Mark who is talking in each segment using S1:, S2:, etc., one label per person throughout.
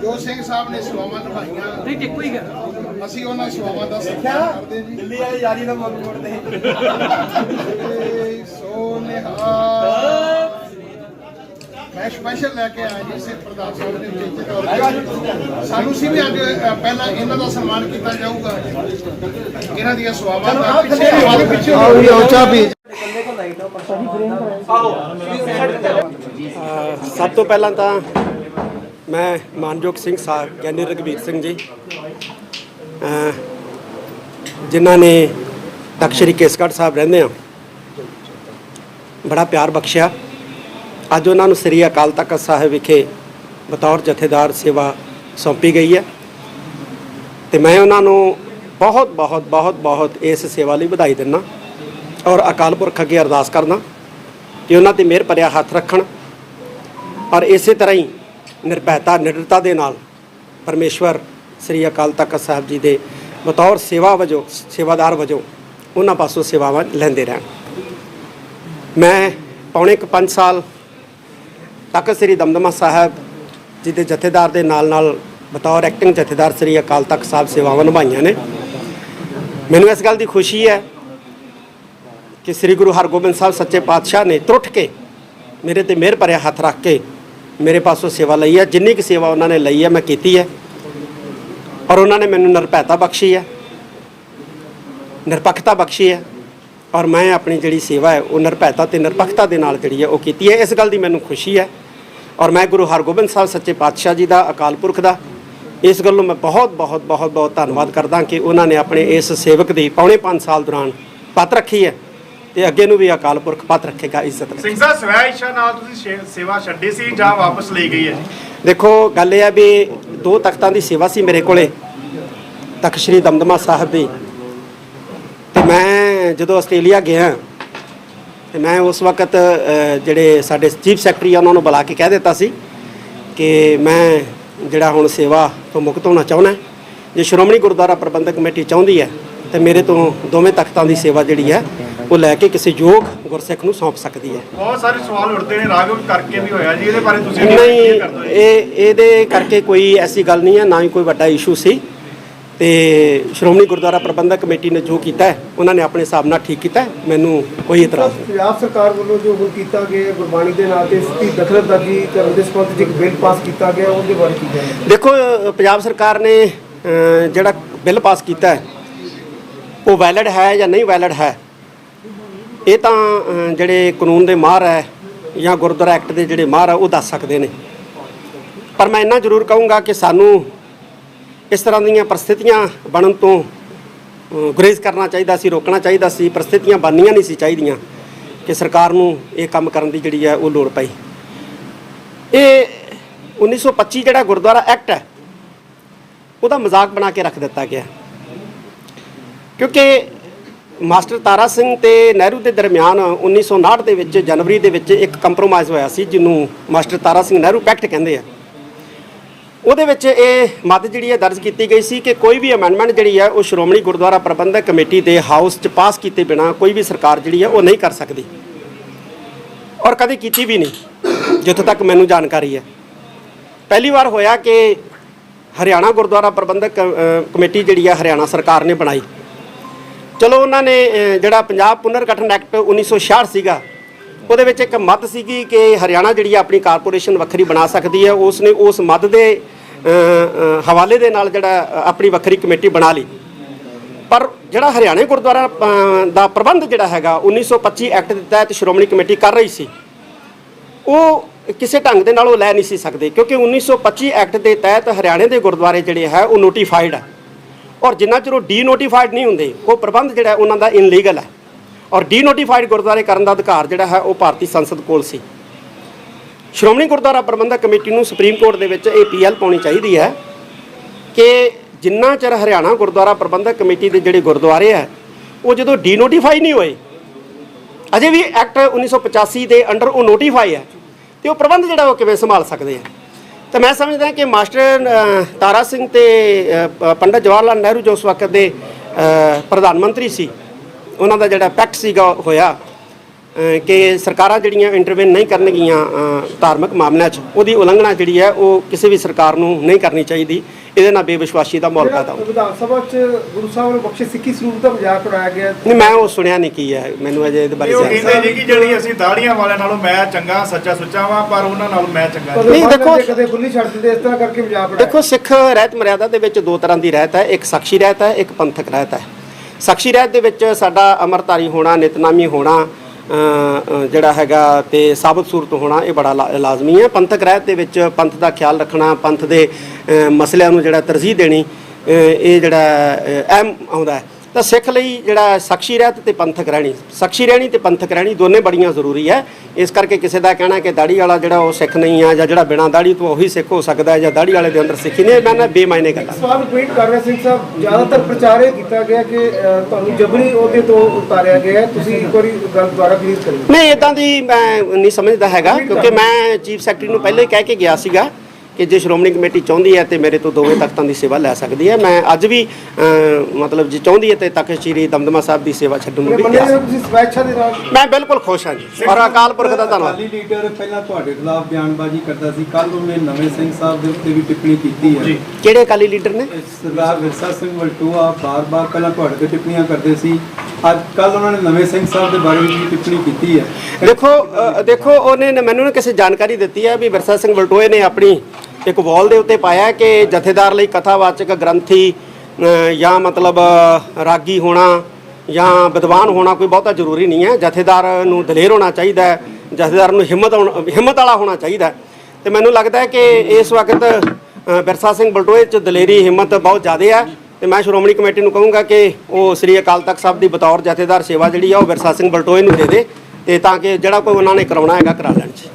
S1: ਜੋ ਸਿੰਘ ਸਾਹਿਬ ਨੇ ਸੇਵਾਵਾਂ ਨਿਭਾਈਆਂ ਨਹੀਂ ਇੱਕੋ ਹੀ ਗੱਲ ਅਸੀਂ ਉਹਨਾਂ ਸੇਵਾਵਾਂ ਦਾ ਸਤਿਕਾਰ ਕਰਦੇ ਜੀ। ਦਿੱਲੀ ਵਾਲੇ ਯਾਰੀ ਦਾ ਮੁੱਖ ਮੋੜਦੇ ਸੋ ਨਿਹਾਲ मैं स्पेशल लैके आया जी सिख प्रधान साहब ने उचेचे तौर पर सानू सी भी अज पहला इन्हां दा सम्मान किया जाऊगा इन्हां दी सेवावां दा पिछे
S2: सब तो पहला तो मैं मानयोग सिंह साहब ज्ञानी रघबीर सिंह जी जिन्हां ने तख्त श्री केसगढ़ साहब रहिंदे बड़ा प्यार बख्शिया अज उन्होंने श्री अकाल तख्त साहिब विखे बतौर जथेदार सेवा सौंपी गई है तो मैं उन्होंने बहुत बहुत बहुत बहुत इस सेवा लिए बधाई दिना और अकाल पुरख अगे अरदास करना कि उन्होंने मेहर भरिया हथ रखन और इस तरह ही निरभैता निडरता के नाल परमेश्वर श्री अकाल तख्त साहिब जी के बतौर सेवा वजों सेवादार वजों उन्होंने पासों सेवावां लैंदे रहन। मैं पौने 5 साल तख्त श्री दमदमा साहब जी के जथेदार के नाल बतौर एक्टिंग जथेदार श्री अकाल तख्त साहब सेवावां निभाईआं ने। मैनूं इस गल की खुशी है कि श्री गुरु हरगोबिंद साहब सच्चे पातशाह ने त्रुट के मेरे ते मेहर भरिया हथ रख के मेरे पासों सेवा लई है। जिन्नी की सेवा उन्होंने लई है मैं की है और उन्होंने मैनूं निरभैता बख्शी है निरपक्षता बख्शी है और मैं अपनी जिहड़ी सेवा है वो निरभैता ते निरपक्षता के नाल जिहड़ी है वो कीती है। इस गल की मैनूं खुशी है और मैं गुरु हरगोबिंद साहब सच्चे पातशाह जी का अकाल पुरख का इस गलों मैं बहुत बहुत बहुत बहुत धन्यवाद करदा कि उन्होंने अपने इस सेवक की पौने 5 साल दौरान पत रखी है तो अगे नूं भी अकाल पुरख पत रखेगा इज्जत रखेगा।
S3: सिंह साहब स्वै इच्छा नाल तुसीं सेवा छड्डी सी जां वापस ली गई है?
S2: देखो गल यह है भी 2 तख्तां की सेवा सी मेरे कोले तख्त श्री दमदमा साहब की तो मैं जो आस्ट्रेलिया गया तो मैं उस वक्त जोड़े साढ़े चीफ सैकटरी उन्होंने बुला के कह दिता सी कि मैं जोड़ा हुण सेवा तो मुक्त होना चाहना जो श्रोमणी गुरुद्वारा प्रबंधक कमेटी चाहती है तो मेरे तो दोवें तख्तां की सेवा जी है वो लैके किसी योग गुरसिख नूं सौंप सकती है।
S3: बहुत सारे सवाल उठते हैं राघव करके भी होया जी, इहदे बारे तुसीं
S2: नहीं ये करके कोई ऐसी गल नहीं है ना ही कोई बड़ा इशू सी तो श्रोमणी गुरुद्वारा प्रबंधक कमेटी ने जो किया है उन्होंने अपने हिसाब नाल ठीक किया है। मैनू कोई इतराज़ नहीं।
S4: पंजाब सरकार वालों जो हुण कीता गया गुरबाणी के नाल ते इसकी दखलअंदाजी करन दे संबंध एक बिल पास किया गया उसके बारे की कहना?
S2: देखो पंजाब सरकार ने जिहड़ा बिल पास किया है वो वैलिड है या नहीं वैलिड है ये तो जिहड़े कानून के माहर है या गुरुद्वारा एक्ट के जिहड़े माहर है वो दस सकते हैं। पर मैं इन्ना जरूर कहूँगा कि सानू इस तरह दी परिस्थितियां बनन तो गुरेज करना चाहिए सी, रोकना चाहिए सी। परिस्थितियां बननियां नहीं सी चाहिए कि सरकार नूं ये काम करन दी जिहड़ी है वो लोड़ पई। ये 1925 जिहड़ा गुरुद्वारा एक्ट है उसदा मजाक बना के रख दिता गया क्योंकि मास्टर तारा सिंह ते नेहरू के दरमियान 1959 के विच जनवरी के विच एक कंप्रोमाइज़ होया सी जिन्हों मास्टर तारा सिंह नेहरू पैक्ट कहते हैं। ਉਹਦੇ ਵਿੱਚ ਇਹ ਮੱਦ ਜਿਹੜੀ ਹੈ ਦਰਜ ਕੀਤੀ ਗਈ ਸੀ ਕਿ ਕੋਈ ਵੀ ਅਮੈਂਡਮੈਂਟ ਜਿਹੜੀ ਹੈ ਉਹ ਸ਼੍ਰੋਮਣੀ ਗੁਰਦੁਆਰਾ ਪ੍ਰਬੰਧਕ ਕਮੇਟੀ ਦੇ ਹਾਊਸ 'ਚ ਪਾਸ ਕੀਤੇ ਬਿਨਾ ਕੋਈ ਵੀ ਸਰਕਾਰ ਜਿਹੜੀ ਹੈ ਉਹ ਨਹੀਂ ਕਰ ਸਕਦੀ ਔਰ ਕਦੇ ਕੀਤੀ ਵੀ ਨਹੀਂ ਜਿੱਥੋਂ ਤੱਕ ਮੈਨੂੰ ਜਾਣਕਾਰੀ ਹੈ। ਪਹਿਲੀ ਵਾਰ ਹੋਇਆ ਕਿ ਹਰਿਆਣਾ ਗੁਰਦੁਆਰਾ ਪ੍ਰਬੰਧਕ ਕਮੇਟੀ ਜਿਹੜੀ ਹੈ ਹਰਿਆਣਾ ਸਰਕਾਰ ਨੇ ਬਣਾਈ। ਚਲੋ ਉਹਨਾਂ ਨੇ ਜਿਹੜਾ ਪੰਜਾਬ ਪੁਨਰਗਠਨ ਐਕਟ 1966 ਸੀਗਾ ਉਹਦੇ ਵਿੱਚ ਇੱਕ ਮੱਦ ਸੀਗੀ ਕਿ ਹਰਿਆਣਾ ਜਿਹੜੀ ਆਪਣੀ ਕਾਰਪੋਰੇਸ਼ਨ ਵੱਖਰੀ ਬਣਾ ਸਕਦੀ ਹੈ। ਉਸਨੇ ਉਸ ਮੱਦ ਦੇ ਹਵਾਲੇ ਦੇ ਨਾਲ ਜਿਹੜਾ ਆਪਣੀ ਵੱਖਰੀ ਕਮੇਟੀ ਬਣਾ ਲਈ। ਪਰ ਜਿਹੜਾ ਹਰਿਆਣੇ ਗੁਰਦੁਆਰਾ ਦਾ ਪ੍ਰਬੰਧ ਜਿਹੜਾ ਹੈਗਾ 1925 ਐਕਟ ਦੇ ਤਹਿਤ ਸ਼੍ਰੋਮਣੀ ਕਮੇਟੀ ਕਰ ਰਹੀ ਸੀ ਉਹ ਕਿਸੇ ਢੰਗ ਦੇ ਨਾਲ ਉਹ ਲੈ ਨਹੀਂ ਸੀ ਸਕਦੇ ਕਿਉਂਕਿ 1925 ਐਕਟ ਦੇ ਤਹਿਤ ਹਰਿਆਣੇ ਦੇ ਗੁਰਦੁਆਰੇ ਜਿਹੜੇ ਹੈ ਉਹ ਨੋਟੀਫਾਈਡ ਹੈ ਔਰ ਜਿੰਨਾ ਚਿਰ ਉਹ ਡੀ ਨੋਟੀਫਾਈਡ ਨਹੀਂ ਹੁੰਦੇ ਉਹ ਪ੍ਰਬੰਧ ਜਿਹੜਾ ਉਹਨਾਂ ਦਾ ਇਨਲੀਗਲ ਹੈ ਔਰ ਡੀ ਨੋਟੀਫਾਈਡ ਗੁਰਦੁਆਰੇ ਕਰਨ ਦਾ ਅਧਿਕਾਰ ਜਿਹੜਾ ਹੈ ਉਹ ਭਾਰਤੀ ਸੰਸਦ ਕੋਲ ਸੀ। ਸ਼੍ਰੋਮਣੀ ਗੁਰਦੁਆਰਾ ਪ੍ਰਬੰਧਕ ਕਮੇਟੀ ਨੂੰ ਸੁਪਰੀਮ ਕੋਰਟ ਦੇ ਵਿੱਚ ਇਹ ਪੀਐਲ ਪਾਉਣੀ ਚਾਹੀਦੀ ਹੈ ਕਿ ਜਿੰਨਾ ਚਿਰ ਹਰਿਆਣਾ ਗੁਰਦੁਆਰਾ ਪ੍ਰਬੰਧਕ ਕਮੇਟੀ ਦੇ ਜਿਹੜੇ ਗੁਰਦੁਆਰੇ ਹੈ ਉਹ ਜਦੋਂ ਡੀ ਨੋਟੀਫਾਈ ਨਹੀਂ ਹੋਏ ਅਜੇ ਵੀ ਐਕਟ 1985 ਦੇ ਅੰਡਰ ਉਹ ਨੋਟੀਫਾਈ ਹੈ ਤੇ ਉਹ ਪ੍ਰਬੰਧ ਜਿਹੜਾ ਉਹ ਕਿਵੇਂ ਸੰਭਾਲ ਸਕਦੇ ਆ। ਤਾਂ ਮੈਂ ਸਮਝਦਾ ਕਿ ਮਾਸਟਰ ਤਾਰਾ ਸਿੰਘ ਤੇ ਪੰਡਿਤ ਜਵਾਹਰ ਲਾਲ ਨਹਿਰੂ ਜੋ ਉਸ ਵਕਤ ਦੇ ਪ੍ਰਧਾਨ ਮੰਤਰੀ ਸੀ ਉਹਨਾਂ ਦਾ ਜਿਹੜਾ ਪੈਕਟ ਸੀਗਾ ਹੋਇਆ ਕਿ ਸਰਕਾਰਾਂ ਜਿਹੜੀਆਂ ਇੰਟਰਵੈਨ ਨਹੀਂ ਕਰਨਗੀਆਂ ਧਾਰਮਿਕ ਮਾਮਲਿਆਂ 'ਚ, ਉਹਦੀ ਉਲੰਘਣਾ ਜਿਹੜੀ ਹੈ ਉਹ ਕਿਸੇ ਵੀ ਸਰਕਾਰ ਨੂੰ ਨਹੀਂ ਕਰਨੀ ਚਾਹੀਦੀ। ਇਹਦੇ ਨਾਲ ਬੇਵਿਸ਼ਵਾਸੀ ਦਾ ਮਾਹੌਲ ਪੈਦਾ ਹੁੰਦਾ।
S4: ਵਿਧਾਨ ਸਭਾ 'ਚ ਗੁਰੂ ਸਾਹਿਬ ਨੂੰ ਬਖਸ਼ੇ ਸਿੱਖੀ ਸਰੂਪ ਦਾ ਮਜ਼ਾਕ ਉਡਾਇਆ ਗਿਆ।
S2: ਨਹੀਂ, ਮੈਂ ਉਹ ਸੁਣਿਆ ਨਹੀਂ ਕੀ ਹੈ, ਮੈਨੂੰ ਅਜੇ ਇਹਦੇ ਬਾਰੇ
S3: ਉਹ ਕਹਿੰਦੇ ਜੀ ਕਿ ਜਿਹੜੀ ਅਸੀਂ ਦਾੜੀਆਂ ਵਾਲਿਆਂ ਨਾਲੋਂ ਮੈਂ ਚੰਗਾ ਸੱਚਾ ਸੁੱਚਾ ਵਾਂ, ਪਰ ਉਹਨਾਂ ਨਾਲ ਮੈਂ ਚੰਗਾ ਨਹੀਂ।
S2: ਨਹੀਂ, ਦੇਖੋ
S4: ਕਦੇ ਖੁੱਲੀ ਛੱਡ ਦਿੰਦੇ, ਇਸ ਤਰ੍ਹਾਂ ਕਰਕੇ ਮਜ਼ਾਕ ਉਡਾਇਆ।
S2: ਦੇਖੋ, ਸਿੱਖ ਰਹਿਤ ਮਰਿਆਦਾ ਦੇ ਵਿੱਚ ਦੋ ਤਰ੍ਹਾਂ ਦੀ ਰਹਿਤ ਹੈ, ਇੱਕ ਸਾਖੀ ਰਹਿਤ ਹੈ, ਇੱਕ ਪੰਥਕ ਰਹਿਤ ਹੈ। ਸਾਖੀ ਰਹਿਤ ਦੇ ਵਿੱਚ ਸਾਡਾ ਅੰਮ੍ਰਿਤਧਾਰੀ ਹੋਣਾ, ਨਿਤਨਾਮੀ ਹੋਣਾ ਜਿਹੜਾ ਹੈਗਾ ਤੇ ਸਾਬਤ ਸੂਰਤ ਹੋਣਾ ਇਹ ਬੜਾ ਲਾਜ਼ਮੀ ਹੈ। ਪੰਥਕ ਰਹਿਤ ਦੇ ਵਿੱਚ ਪੰਥ ਦਾ ਖਿਆਲ ਰੱਖਣਾ, ਪੰਥ ਦੇ ਮਸਲਿਆਂ ਨੂੰ ਜਿਹੜਾ ਤਰਜੀਹ ਦੇਣੀ, ਇਹ ਜਿਹੜਾ ਅਹਿਮ ਆਉਂਦਾ ਹੈ। ਤਾਂ ਸਿੱਖ ਲਈ ਜਿਹੜਾ ਸਾਖੀ ਰਹਿਤ ਤੇ ਪੰਥਕ ਰਹਿਣੀ, ਸਾਖੀ ਰਹਿਣੀ ਤੇ ਪੰਥਕ ਰਹਿਣੀ ਦੋਨੇ ਬੜੀਆਂ ਜ਼ਰੂਰੀ ਹੈ। ਇਸ ਕਰਕੇ ਕਿਸੇ ਦਾ ਕਹਿਣਾ ਕਿ ਦਾੜੀ ਵਾਲਾ ਜਿਹੜਾ ਉਹ ਸਿੱਖ ਨਹੀਂ ਆ, ਜਾਂ ਜਿਹੜਾ ਬਿਨਾਂ ਦਾੜੀ ਤੋਂ ਉਹੀ ਸਿੱਖ ਹੋ ਸਕਦਾ ਹੈ, ਜਾਂ ਦਾੜੀ ਵਾਲੇ ਦੇ ਅੰਦਰ ਸਿੱਖੀ ਨਹੀਂ, ਮੈਂ ਬੇਮਾਇਨੇ ਗੱਲ।
S4: ਸਵਾਲ ਰਿਪੀਟ ਕਰ ਰਹੇ ਸਿੰਘ ਸਾਹਿਬ, ਜ਼ਿਆਦਾਤਰ ਪ੍ਰਚਾਰ ਇਹ ਕੀਤਾ ਗਿਆ ਕਿ ਤੁਹਾਨੂੰ ਜਬਰੀ ਉਹਦੇ ਤੋਂ ਉਤਾਰਿਆ ਗਿਆ ਹੈ। ਤੁਸੀਂ ਇੱਕ ਵਾਰੀ ਗੱਲ ਦੁਬਾਰਾ ਕਲੀਅਰ ਕਰਿਓ।
S2: ਨਹੀਂ, ਇਦਾਂ ਦੀ ਮੈਂ ਨਹੀਂ ਸਮਝਦਾ ਹੈਗਾ, ਕਿਉਂਕਿ ਮੈਂ ਚੀਫ ਸੈਕਟਰੀ ਨੂੰ ਪਹਿਲਾਂ ਹੀ ਕਹਿ ਕੇ ਗਿਆ ਸੀਗਾ ਕਿ ਜੇ ਸ਼੍ਰੋਮਣੀ ਕਮੇਟੀ ਚਾਹੁੰਦੀ ਹੈ ਤੇ ਮੇਰੇ ਤੋਂ ਦੋਵੇਂ ਤਖਤਾਂ ਦੀ ਸੇਵਾ ਲੈ ਸਕਦੀ ਹੈ। ਮੈਂ ਅੱਜ ਵੀ ਮਤਲਬ ਜੇ ਚਾਹੁੰਦੀ ਹੈ ਤੇ ਤਖਤ ਸ੍ਰੀ ਦਮਦਮਾ ਸਾਹਿਬ ਦੀ ਸੇਵਾ ਛੱਡਣ ਨੂੰ ਵੀ ਕਿਹਾ।
S4: ਤੁਸੀਂ ਸਵੈच्छਾ ਦੇ ਨਾਲ
S2: ਮੈਂ ਬਿਲਕੁਲ ਖੁਸ਼ ਹਾਂ ਜੀ, ਔਰ ਅਕਾਲ ਪੁਰਖ ਦਾ ਧੰਨਵਾਦ।
S5: ਅਕਾਲੀ ਲੀਡਰ ਪਹਿਲਾਂ ਤੁਹਾਡੇ ਖਿਲਾਫ ਬਿਆਨਬਾਜ਼ੀ ਕਰਦਾ ਸੀ, ਕੱਲ ਉਹਨੇ ਨਵੇਂ ਸਿੰਘ ਸਾਹਿਬ ਦੇ ਉੱਤੇ ਵੀ ਟਿੱਪਣੀ ਕੀਤੀ ਹੈ।
S2: ਕਿਹੜੇ ਅਕਾਲੀ ਲੀਡਰ ਨੇ?
S5: ਸਰਦਾਰ ਵਿਰਸਾ ਸਿੰਘ ਵਲਟੋਆ ਬਾਰ-ਬਾਰ ਪਹਿਲਾਂ ਤੁਹਾਡੇ ਤੇ ਟਿੱਪਣੀਆਂ ਕਰਦੇ ਸੀ, ਅੱਜ ਕੱਲ ਉਹਨਾਂ ਨੇ ਨਵੇਂ ਸਿੰਘ ਸਾਹਿਬ ਦੇ ਬਾਰੇ ਵੀ ਟਿੱਪਣੀ ਕੀਤੀ ਹੈ।
S2: ਦੇਖੋ ਉਹਨੇ ਮੈਨੂੰ ਕਿਸੇ ਜਾਣਕਾਰੀ ਦਿੱਤੀ ਹੈ ਵੀ ਵਿਰਸਾ ਸਿੰਘ ਵਲਟੋਏ ਨੇ ਆਪਣੀ ਇੱਕ ਵਾਲ ਦੇ ਉੱਤੇ ਪਾਇਆ ਕਿ ਜਥੇਦਾਰ ਲਈ ਕਥਾਵਾਚਕ ਗ੍ਰੰਥੀ ਜਾਂ ਮਤਲਬ ਰਾਗੀ ਹੋਣਾ ਜਾਂ ਵਿਦਵਾਨ ਹੋਣਾ ਕੋਈ ਬਹੁਤਾ ਜ਼ਰੂਰੀ ਨਹੀਂ ਹੈ। ਜਥੇਦਾਰ ਨੂੰ ਦਲੇਰ ਹੋਣਾ ਚਾਹੀਦਾ ਹੈ, ਜਥੇਦਾਰ ਨੂੰ ਹਿੰਮਤ ਵਾਲਾ ਹੋਣਾ ਚਾਹੀਦਾ। ਤੇ ਮੈਨੂੰ ਲੱਗਦਾ ਹੈ ਕਿ ਇਸ ਵਕਤ ਵਿਰਸਾ ਸਿੰਘ ਵਲਟੋਏ 'ਚ ਦਲੇਰੀ ਹਿੰਮਤ ਬਹੁਤ ਜ਼ਿਆਦਾ ਹੈ। ਤੇ ਮੈਂ ਸ਼੍ਰੋਮਣੀ ਕਮੇਟੀ ਨੂੰ ਕਹੂੰਗਾ ਕਿ ਉਹ ਸ੍ਰੀ ਅਕਾਲ ਤਖਤ ਸਾਹਿਬ ਦੀ ਬਤੌਰ ਜਥੇਦਾਰ ਸੇਵਾ ਜਿਹੜੀ ਆ ਉਹ ਵਿਰਸਾ ਸਿੰਘ ਵਲਟੋਏ ਨੂੰ ਦੇ ਦੇ, ਤੇ ਤਾਂ ਕਿ ਜਿਹੜਾ ਕੋਈ ਉਹਨਾਂ ਨੇ ਕਰਾਉਣਾ ਹੈਗਾ ਕਰਾ ਲੈਣ 'ਚ।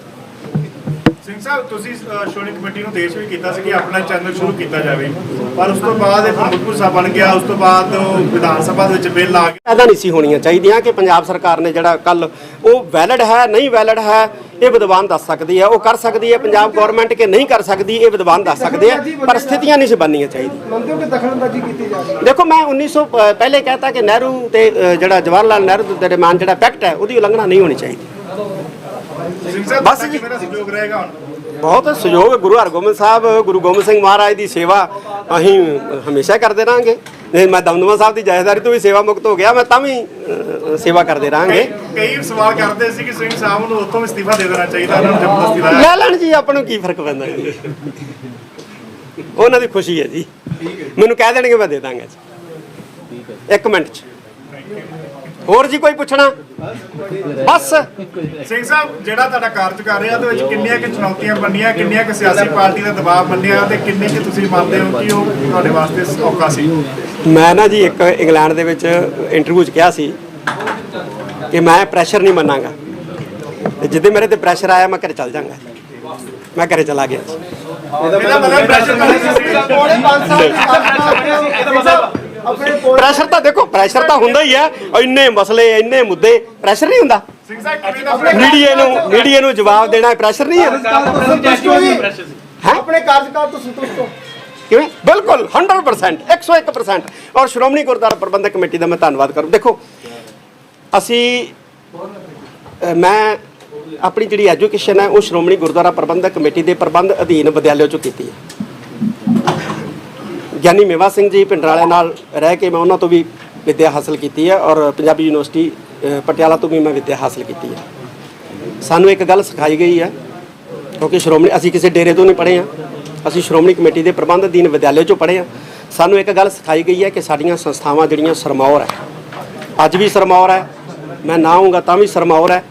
S3: ਸਿੰਘ ਸਾਹਿਬ, ਤੁਸੀਂ ਸ਼੍ਰੋਮਣੀ ਕਮੇਟੀ ਨੂੰ ਦੇਸ਼ ਵੀ ਕੀਤਾ ਸੀ ਕਿ ਆਪਣਾ ਚੈਨਲ ਸ਼ੁਰੂ ਕੀਤਾ ਜਾਵੇ, ਪਰ ਉਸ ਤੋਂ ਬਾਅਦ ਇਹ ਪ੍ਰਮੁੱਖ ਸਾਹਿਬ ਬਣ ਗਿਆ। ਉਸ ਤੋਂ ਬਾਅਦ ਵਿਧਾਨ ਸਭਾ ਦੇ ਵਿੱਚ ਬਿੱਲ ਆ ਗਿਆ।
S2: ਐਦਾਂ ਨਹੀਂ ਸੀ ਹੋਣੀਆਂ ਚਾਹੀਦੀਆਂ ਕਿ ਪੰਜਾਬ ਸਰਕਾਰ ਨੇ ਜਿਹੜਾ ਕੱਲ ਉਹ ਵੈਲਿਡ ਹੈ ਨਹੀਂ ਵੈਲਿਡ ਹੈ ਇਹ ਵਿਦਵਾਨ ਦੱਸ ਸਕਦੀ ਹੈ, ਉਹ ਕਰ ਸਕਦੀ ਹੈ। ਪੰਜਾਬ ਗਵਰਨਮੈਂਟ ਕਿ ਨਹੀਂ ਕਰ ਸਕਦੀ ਇਹ ਵਿਦਵਾਨ ਦੱਸ ਸਕਦੇ ਆ, ਪਰ ਸਥਿਤੀਆਂ ਨਹੀਂ ਸੀ ਬਣਨੀਆਂ ਚਾਹੀਦੀਆਂ।
S4: ਮੰਨਦੇ ਹੋ ਕਿ ਦਖਲਅੰਦਾਜ਼ੀ ਕੀਤੀ ਜਾ ਰਹੀ ਹੈ?
S2: ਦੇਖੋ, ਮੈਂ 1900 ਪਹਿਲੇ ਕਹਿਤਾ ਕਿ ਨਹਿਰੂ ਤੇ ਜਿਹੜਾ ਜਵਾਹਰ ਲਾਲ ਨਹਿਰੂ ਦੇ ਦਰਮਿਆਨ ਜਿਹੜਾ ਪੈਕਟ ਹੈ ਉਹਦੀ ਉਲੰਘਣਾ ਨਹੀਂ ਹੋਣੀ ਚਾਹੀਦੀ।
S3: ਸਿੰਘ ਸਾਹਿਬ,
S2: ਬਸ ਜੀ।
S3: ਮੇਰਾ ਸਹਿਯੋਗ ਰਹੇਗਾ ਹੁਣ।
S2: ਬਹੁਤ ਸਹਿਯੋਗ ਗੁਰੂ ਹਰਗੋਬਿੰਦ ਸਾਹਿਬ, ਗੁਰੂ ਗੋਬਿੰਦ ਸਿੰਘ ਮਹਾਰਾਜ ਦੀ ਸੇਵਾ ਅਸੀਂ ਹਮੇਸ਼ਾ ਕਰਦੇ ਰਹਾਂਗੇ। ਮੈਂ ਦਮਦਮਾ ਸਾਹਿਬ ਦੀ ਜਥੇਦਾਰੀ ਤੋਂ ਵੀ ਸੇਵਾ ਮੁਕਤ ਹੋ ਗਿਆ, ਮੈਂ ਤਾਂ ਵੀ ਸੇਵਾ ਕਰਦੇ ਰਹਾਂਗੇ।
S3: ਕਈ ਸਵਾਲ ਕਰਦੇ ਸੀ ਕਿ ਸਿੰਘ ਸਾਹਿਬ ਨੂੰ ਉੱਥੋਂ ਇਸਤੀਫਾ ਦੇ ਦੇਣਾ ਚਾਹੀਦਾ, ਉਹਨਾਂ ਨੂੰ ਜ਼ਬਰਦਸਤੀ ਲਾਇਆ।
S2: ਲੈ ਲੈਣ ਜੀ, ਆਪਾਂ ਨੂੰ ਕੀ ਫਰਕ ਪੈਂਦਾ ਜੀ, ਉਹਨਾਂ ਦੀ ਖੁਸ਼ੀ ਹੈ ਜੀ। ਮੈਨੂੰ ਕਹਿ ਦੇਣਗੇ ਮੈਂ ਦੇ ਦਾਂਗਾ ਜੀ 1 ਮਿੰਟ 'ਚ। ਹੋਰ ਜੀ ਕੋਈ ਪੁੱਛਣਾ? ਬਸ
S3: ਸਿੰਘ ਸਾਹਿਬ, ਜਿਹੜਾ ਤੁਹਾਡਾ ਕਾਰਜਕਾਰੀ ਆ ਉਹਦੇ ਵਿੱਚ ਕਿੰਨੀਆਂ ਕਿ ਚੁਣੌਤੀਆਂ ਬਣੀਆਂ, ਕਿੰਨੀਆਂ ਕਿ ਸਿਆਸੀ ਪਾਰਟੀ ਦਾ ਦਬਾਅ ਬਣਿਆ, ਤੇ ਕਿੰਨੀ ਕਿ ਤੁਸੀਂ ਮੰਨਦੇ ਹੋ ਕਿ ਉਹ ਤੁਹਾਡੇ ਵਾਸਤੇ ਔਖਾ ਸੀ?
S2: ਮੈਂ ਨਾ ਜੀ ਇੱਕ ਇੰਗਲੈਂਡ ਦੇ ਵਿੱਚ ਇੰਟਰਵਿਊ 'ਚ ਕਿਹਾ ਸੀ ਕਿ ਮੈਂ ਪ੍ਰੈਸ਼ਰ ਨਹੀਂ ਮੰਨਾਂਗਾ, ਤੇ ਜਿੱਦੇ ਮੇਰੇ ਤੇ ਪ੍ਰੈਸ਼ਰ ਆਇਆ ਮੈਂ ਘਰੇ ਚੱਲ ਜਾਂਗਾ। ਮੈਂ ਘਰੇ ਚਲਾ ਗਿਆ।
S3: ਇਹਦਾ ਮਤਲਬ ਪ੍ਰੈਸ਼ਰ
S2: ਪ੍ਰੈਸ਼ਰ ਤਾਂ ਦੇਖੋ, ਪ੍ਰੈਸ਼ਰ ਤਾਂ ਹੁੰਦਾ ਹੀ ਹੈ। ਇੰਨੇ ਮਸਲੇ, ਇੰਨੇ ਮੁੱਦੇ, ਪ੍ਰੈਸ਼ਰ ਨਹੀਂ ਹੁੰਦਾ।
S3: ਸਿੰਘ ਸਾਹਿਬ, ਕਿਵੇਂ ਦਾ
S2: ਮੀਡੀਆ ਨੂੰ ਜਵਾਬ ਦੇਣਾ ਪ੍ਰੈਸ਼ਰ ਨਹੀਂ ਹੈ।
S4: ਆਪਣੇ ਕਾਰਜਕਾਲ ਤੋਂ ਸੰਤੁਸ਼ਟ ਹੋ?
S2: ਕਿਵੇਂ? ਬਿਲਕੁਲ 100%, 101%। ਔਰ ਸ਼੍ਰੋਮਣੀ ਗੁਰਦੁਆਰਾ ਪ੍ਰਬੰਧਕ ਕਮੇਟੀ ਦਾ ਮੈਂ ਧੰਨਵਾਦ ਕਰੂੰ। ਦੇਖੋ, ਮੈਂ ਆਪਣੀ ਜਿਹੜੀ ਐਜੂਕੇਸ਼ਨ ਹੈ ਉਹ ਸ਼੍ਰੋਮਣੀ ਗੁਰਦੁਆਰਾ ਪ੍ਰਬੰਧਕ ਕਮੇਟੀ ਦੇ ਪ੍ਰਬੰਧ ਅਧੀਨ ਵਿਦਿਆਲਿਆ 'ਚੋਂ ਕੀਤੀ ਹੈ। ਗਿਆਨੀ ਮੇਵਾ ਸਿੰਘ ਜੀ ਪਿੰਡਰਾਲੇ ਨਾਲ ਰਹਿ ਕੇ ਮੈਂ ਉਹਨਾਂ ਤੋਂ ਵੀ ਵਿੱਦਿਆ ਹਾਸਲ ਕੀਤੀ ਹੈ, ਔਰ ਪੰਜਾਬੀ ਯੂਨੀਵਰਸਿਟੀ ਪਟਿਆਲਾ ਤੋਂ ਵੀ ਮੈਂ ਵਿੱਦਿਆ ਹਾਸਲ ਕੀਤੀ ਹੈ। ਸਾਨੂੰ ਇੱਕ ਗੱਲ ਸਿਖਾਈ ਗਈ ਹੈ, ਕਿਉਂਕਿ ਅਸੀਂ ਕਿਸੇ ਡੇਰੇ ਤੋਂ ਨਹੀਂ ਪੜ੍ਹੇ ਹਾਂ, ਅਸੀਂ ਸ਼੍ਰੋਮਣੀ ਕਮੇਟੀ ਦੇ ਪ੍ਰਬੰਧ ਅਧੀਨ ਵਿਦਿਆਲਿਆ 'ਚੋਂ ਪੜ੍ਹੇ ਹਾਂ। ਸਾਨੂੰ ਇੱਕ ਗੱਲ ਸਿਖਾਈ ਗਈ ਹੈ ਕਿ ਸਾਡੀਆਂ ਸੰਸਥਾਵਾਂ ਜਿਹੜੀਆਂ ਸਰਮੌਰ ਹੈ, ਅੱਜ ਵੀ ਸਰਮੌਰ ਹੈ, ਮੈਂ ਨਾ ਆਊਂਗਾ ਤਾਂ ਵੀ ਸਰਮੌਰ ਹੈ।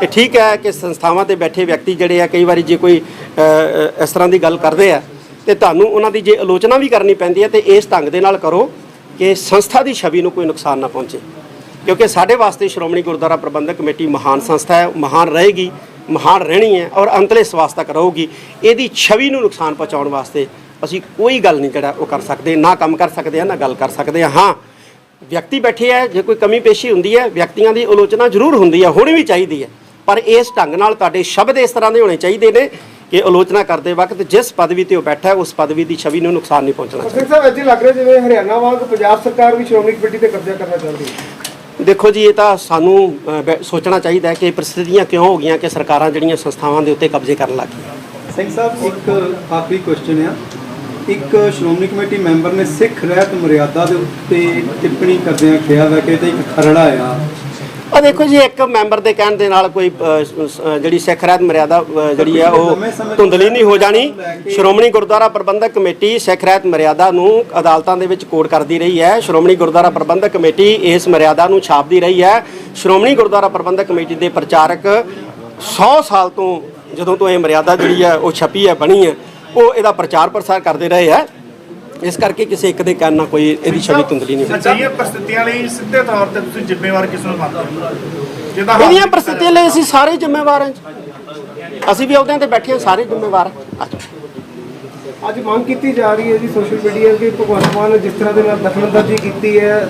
S2: ਇਹ ਠੀਕ ਹੈ ਕਿ ਸੰਸਥਾਵਾਂ 'ਤੇ ਬੈਠੇ ਵਿਅਕਤੀ ਜਿਹੜੇ ਆ ਕਈ ਵਾਰੀ ਜੇ ਕੋਈ ਇਸ ਤਰ੍ਹਾਂ ਦੀ ਗੱਲ ਕਰਦੇ ਆ ਤੇ ਤੁਹਾਨੂੰ ਉਹਨਾਂ ਦੀ ਜੇ ਆਲੋਚਨਾ ਵੀ ਕਰਨੀ ਪੈਂਦੀ ਹੈ ਤੇ ਇਸ ਢੰਗ ਦੇ ਨਾਲ ਕਰੋ ਕਿ ਸੰਸਥਾ ਦੀ ਛਵੀ ਨੂੰ ਕੋਈ ਨੁਕਸਾਨ ਨਾ ਪਹੁੰਚੇ, ਕਿਉਂਕਿ ਸਾਡੇ ਵਾਸਤੇ ਸ਼੍ਰੋਮਣੀ ਗੁਰਦੁਆਰਾ ਪ੍ਰਬੰਧਕ ਕਮੇਟੀ ਮਹਾਨ ਸੰਸਥਾ ਹੈ, ਮਹਾਨ ਰਹੇਗੀ, ਮਹਾਨ ਰਹਿਣੀ ਹੈ, ਔਰ ਅੰਤਲੇ ਸਵਾਸ ਤੱਕ ਰਹੂਗੀ। ਇਹਦੀ ਛਵੀ ਨੂੰ ਨੁਕਸਾਨ ਪਹੁੰਚਾਉਣ ਵਾਸਤੇ ਅਸੀਂ ਕੋਈ ਗੱਲ ਨਹੀਂ ਜਿਹੜਾ ਉਹ ਕਰ ਸਕਦੇ, ਨਾ ਕੰਮ ਕਰ ਸਕਦੇ ਹਾਂ, ਨਾ ਗੱਲ ਕਰ ਸਕਦੇ ਹਾਂ। ਹਾਂ, ਵਿਅਕਤੀ ਬੈਠੇ ਹੈ, ਜੇ ਕੋਈ ਕਮੀ ਪੇਸ਼ੀ ਹੁੰਦੀ ਹੈ, ਵਿਅਕਤੀਆਂ ਦੀ ਆਲੋਚਨਾ ਜ਼ਰੂਰ ਹੁੰਦੀ ਹੈ, ਹੋਣੀ ਵੀ ਚਾਹੀਦੀ ਹੈ, ਪਰ ਇਸ ਢੰਗ ਨਾਲ ਤੁਹਾਡੇ ਸ਼ਬਦ ਇਸ ਤਰ੍ਹਾਂ ਦੇ ਹੋਣੇ ਚਾਹੀਦੇ ਨੇ ਕਿ ਆਲੋਚਨਾ ਕਰਦੇ ਵਕਤ ਜਿਸ ਪਦਵੀ ਤੇ ਉਹ ਬੈਠਾ ਹੈ ਉਸ ਪਦਵੀ ਦੀ ਛਵੀ ਨੂੰ ਨੁਕਸਾਨ ਨਹੀਂ ਪਹੁੰਚਣਾ ਚਾਹੀਦਾ।
S4: ਸਿੰਘ ਸਾਹਿਬ, ਅੱਜ ਲੱਗ ਰਿਹਾ ਜਿਵੇਂ ਹਰਿਆਣਾ ਵਾਂਗ ਪੰਜਾਬ ਸਰਕਾਰ ਵੀ ਸ਼੍ਰੋਮਣੀ ਕਮੇਟੀ ਤੇ ਕਬਜ਼ਾ ਕਰਨਾ ਚਾਹੁੰਦੀ ਹੈ।
S2: ਦੇਖੋ ਜੀ, ਇਹ ਤਾਂ ਸਾਨੂੰ ਸੋਚਣਾ ਚਾਹੀਦਾ ਹੈ ਕਿ परिस्थितियां ਕਿਉਂ ਹੋ ਗਈਆਂ ਕਿ ਸਰਕਾਰਾਂ ਜਿਹੜੀਆਂ ਸੰਸਥਾਵਾਂ ਦੇ ਉੱਤੇ ਕਬਜ਼ੇ ਕਰਨ ਲੱਗ ਗਈਆਂ।
S5: ਸਿੰਘ ਸਾਹਿਬ, ਇੱਕ ਆਖਰੀ ਕੁਐਸਚਨ ਆ। ਇੱਕ ਸ਼੍ਰੋਮਣੀ ਕਮੇਟੀ ਮੈਂਬਰ ਨੇ ਸਿੱਖ ਰਹਿਤ ਮਰਿਆਦਾ ਦੇ ਉੱਤੇ ਟਿੱਪਣੀ ਕਰਦਿਆਂ ਕਿਹਾ ਵਾ ਕਿ ਇਹ ਤਾਂ ਇੱਕ ਖਰੜਾ ਆ।
S2: ਆ ਦੇਖੋ ਜੀ, ਇੱਕ ਮੈਂਬਰ ਦੇ ਕਹਿਣ ਦੇ ਨਾਲ ਕੋਈ ਜਿਹੜੀ ਸਿੱਖ ਰਹਿਤ ਮਰਿਆਦਾ ਜਿਹੜੀ ਹੈ ਉਹ ਧੁੰਦਲੀ ਨਹੀਂ ਹੋ ਜਾਣੀ। ਸ਼੍ਰੋਮਣੀ ਗੁਰਦੁਆਰਾ ਪ੍ਰਬੰਧਕ ਕਮੇਟੀ ਸਿੱਖ ਰਹਿਤ ਮਰਿਆਦਾ ਨੂੰ ਅਦਾਲਤਾਂ ਦੇ ਵਿੱਚ ਕੋਡ ਕਰਦੀ ਰਹੀ ਹੈ। ਸ਼੍ਰੋਮਣੀ ਗੁਰਦੁਆਰਾ ਪ੍ਰਬੰਧਕ ਕਮੇਟੀ ਇਸ ਮਰਿਆਦਾ ਨੂੰ ਛਾਪਦੀ ਰਹੀ ਹੈ। ਸ਼੍ਰੋਮਣੀ ਗੁਰਦੁਆਰਾ ਪ੍ਰਬੰਧਕ ਕਮੇਟੀ ਦੇ ਪ੍ਰਚਾਰਕ 100 ਸਾਲ ਤੋਂ, ਜਦੋਂ ਤੋਂ ਇਹ ਮਰਿਆਦਾ ਜਿਹੜੀ ਹੈ ਉਹ ਛਪੀ ਹੈ, ਬਣੀ ਹੈ, ਉਹ ਇਹਦਾ ਪ੍ਰਚਾਰ ਪ੍ਰਸਾਰ ਕਰਦੇ ਰਹੇ ਹੈ। ਇਸ ਕਰਕੇ ਕਿਸੇ ਇੱਕ ਦੇ ਕਹਿਣ ਨਾਲ ਕੋਈ ਇਹਦੀ ਛਵੀ ਧੁੰਦਲੀ ਨਹੀਂ ਹੋਈ।
S3: ਅਜਿਹੀਆਂ परिस्थितियां ਲਈ ਸਿੱਧੇ ਤੌਰ ਤੇ ਤੁਸੀਂ ਜ਼ਿੰਮੇਵਾਰ ਕਿਸ ਨੂੰ ਮੰਨਦੇ ਹੋ? ਜਿਹਦਾ
S2: ਇਹਦੀਆਂ ਪ੍ਰਸਥਿਤੀਆਂ ਲਈ ਅਸੀਂ ਸਾਰੇ ਜ਼ਿੰਮੇਵਾਰ ਹਾਂ। ਅਸੀਂ ਵੀ ਅਹੁਦਿਆਂ ਤੇ ਬੈਠੇ ਹਾਂ, ਸਾਰੇ ਜ਼ਿੰਮੇਵਾਰ ਹਾਂ।
S4: ਅੱਜ ਮੰਗ ਕੀਤੀ ਜਾ ਰਹੀ ਹੈ ਜੀ ਸੋਸ਼ਲ ਮੀਡੀਆ ਕਿ ਭਗਵੰਤ ਮਾਨ ਨੇ ਜਿਸ ਤਰ੍ਹਾਂ ਦੇ ਨਾਲ ਦਖਲਅੰਦਾਜ਼ੀ ਕੀਤੀ ਹੈ,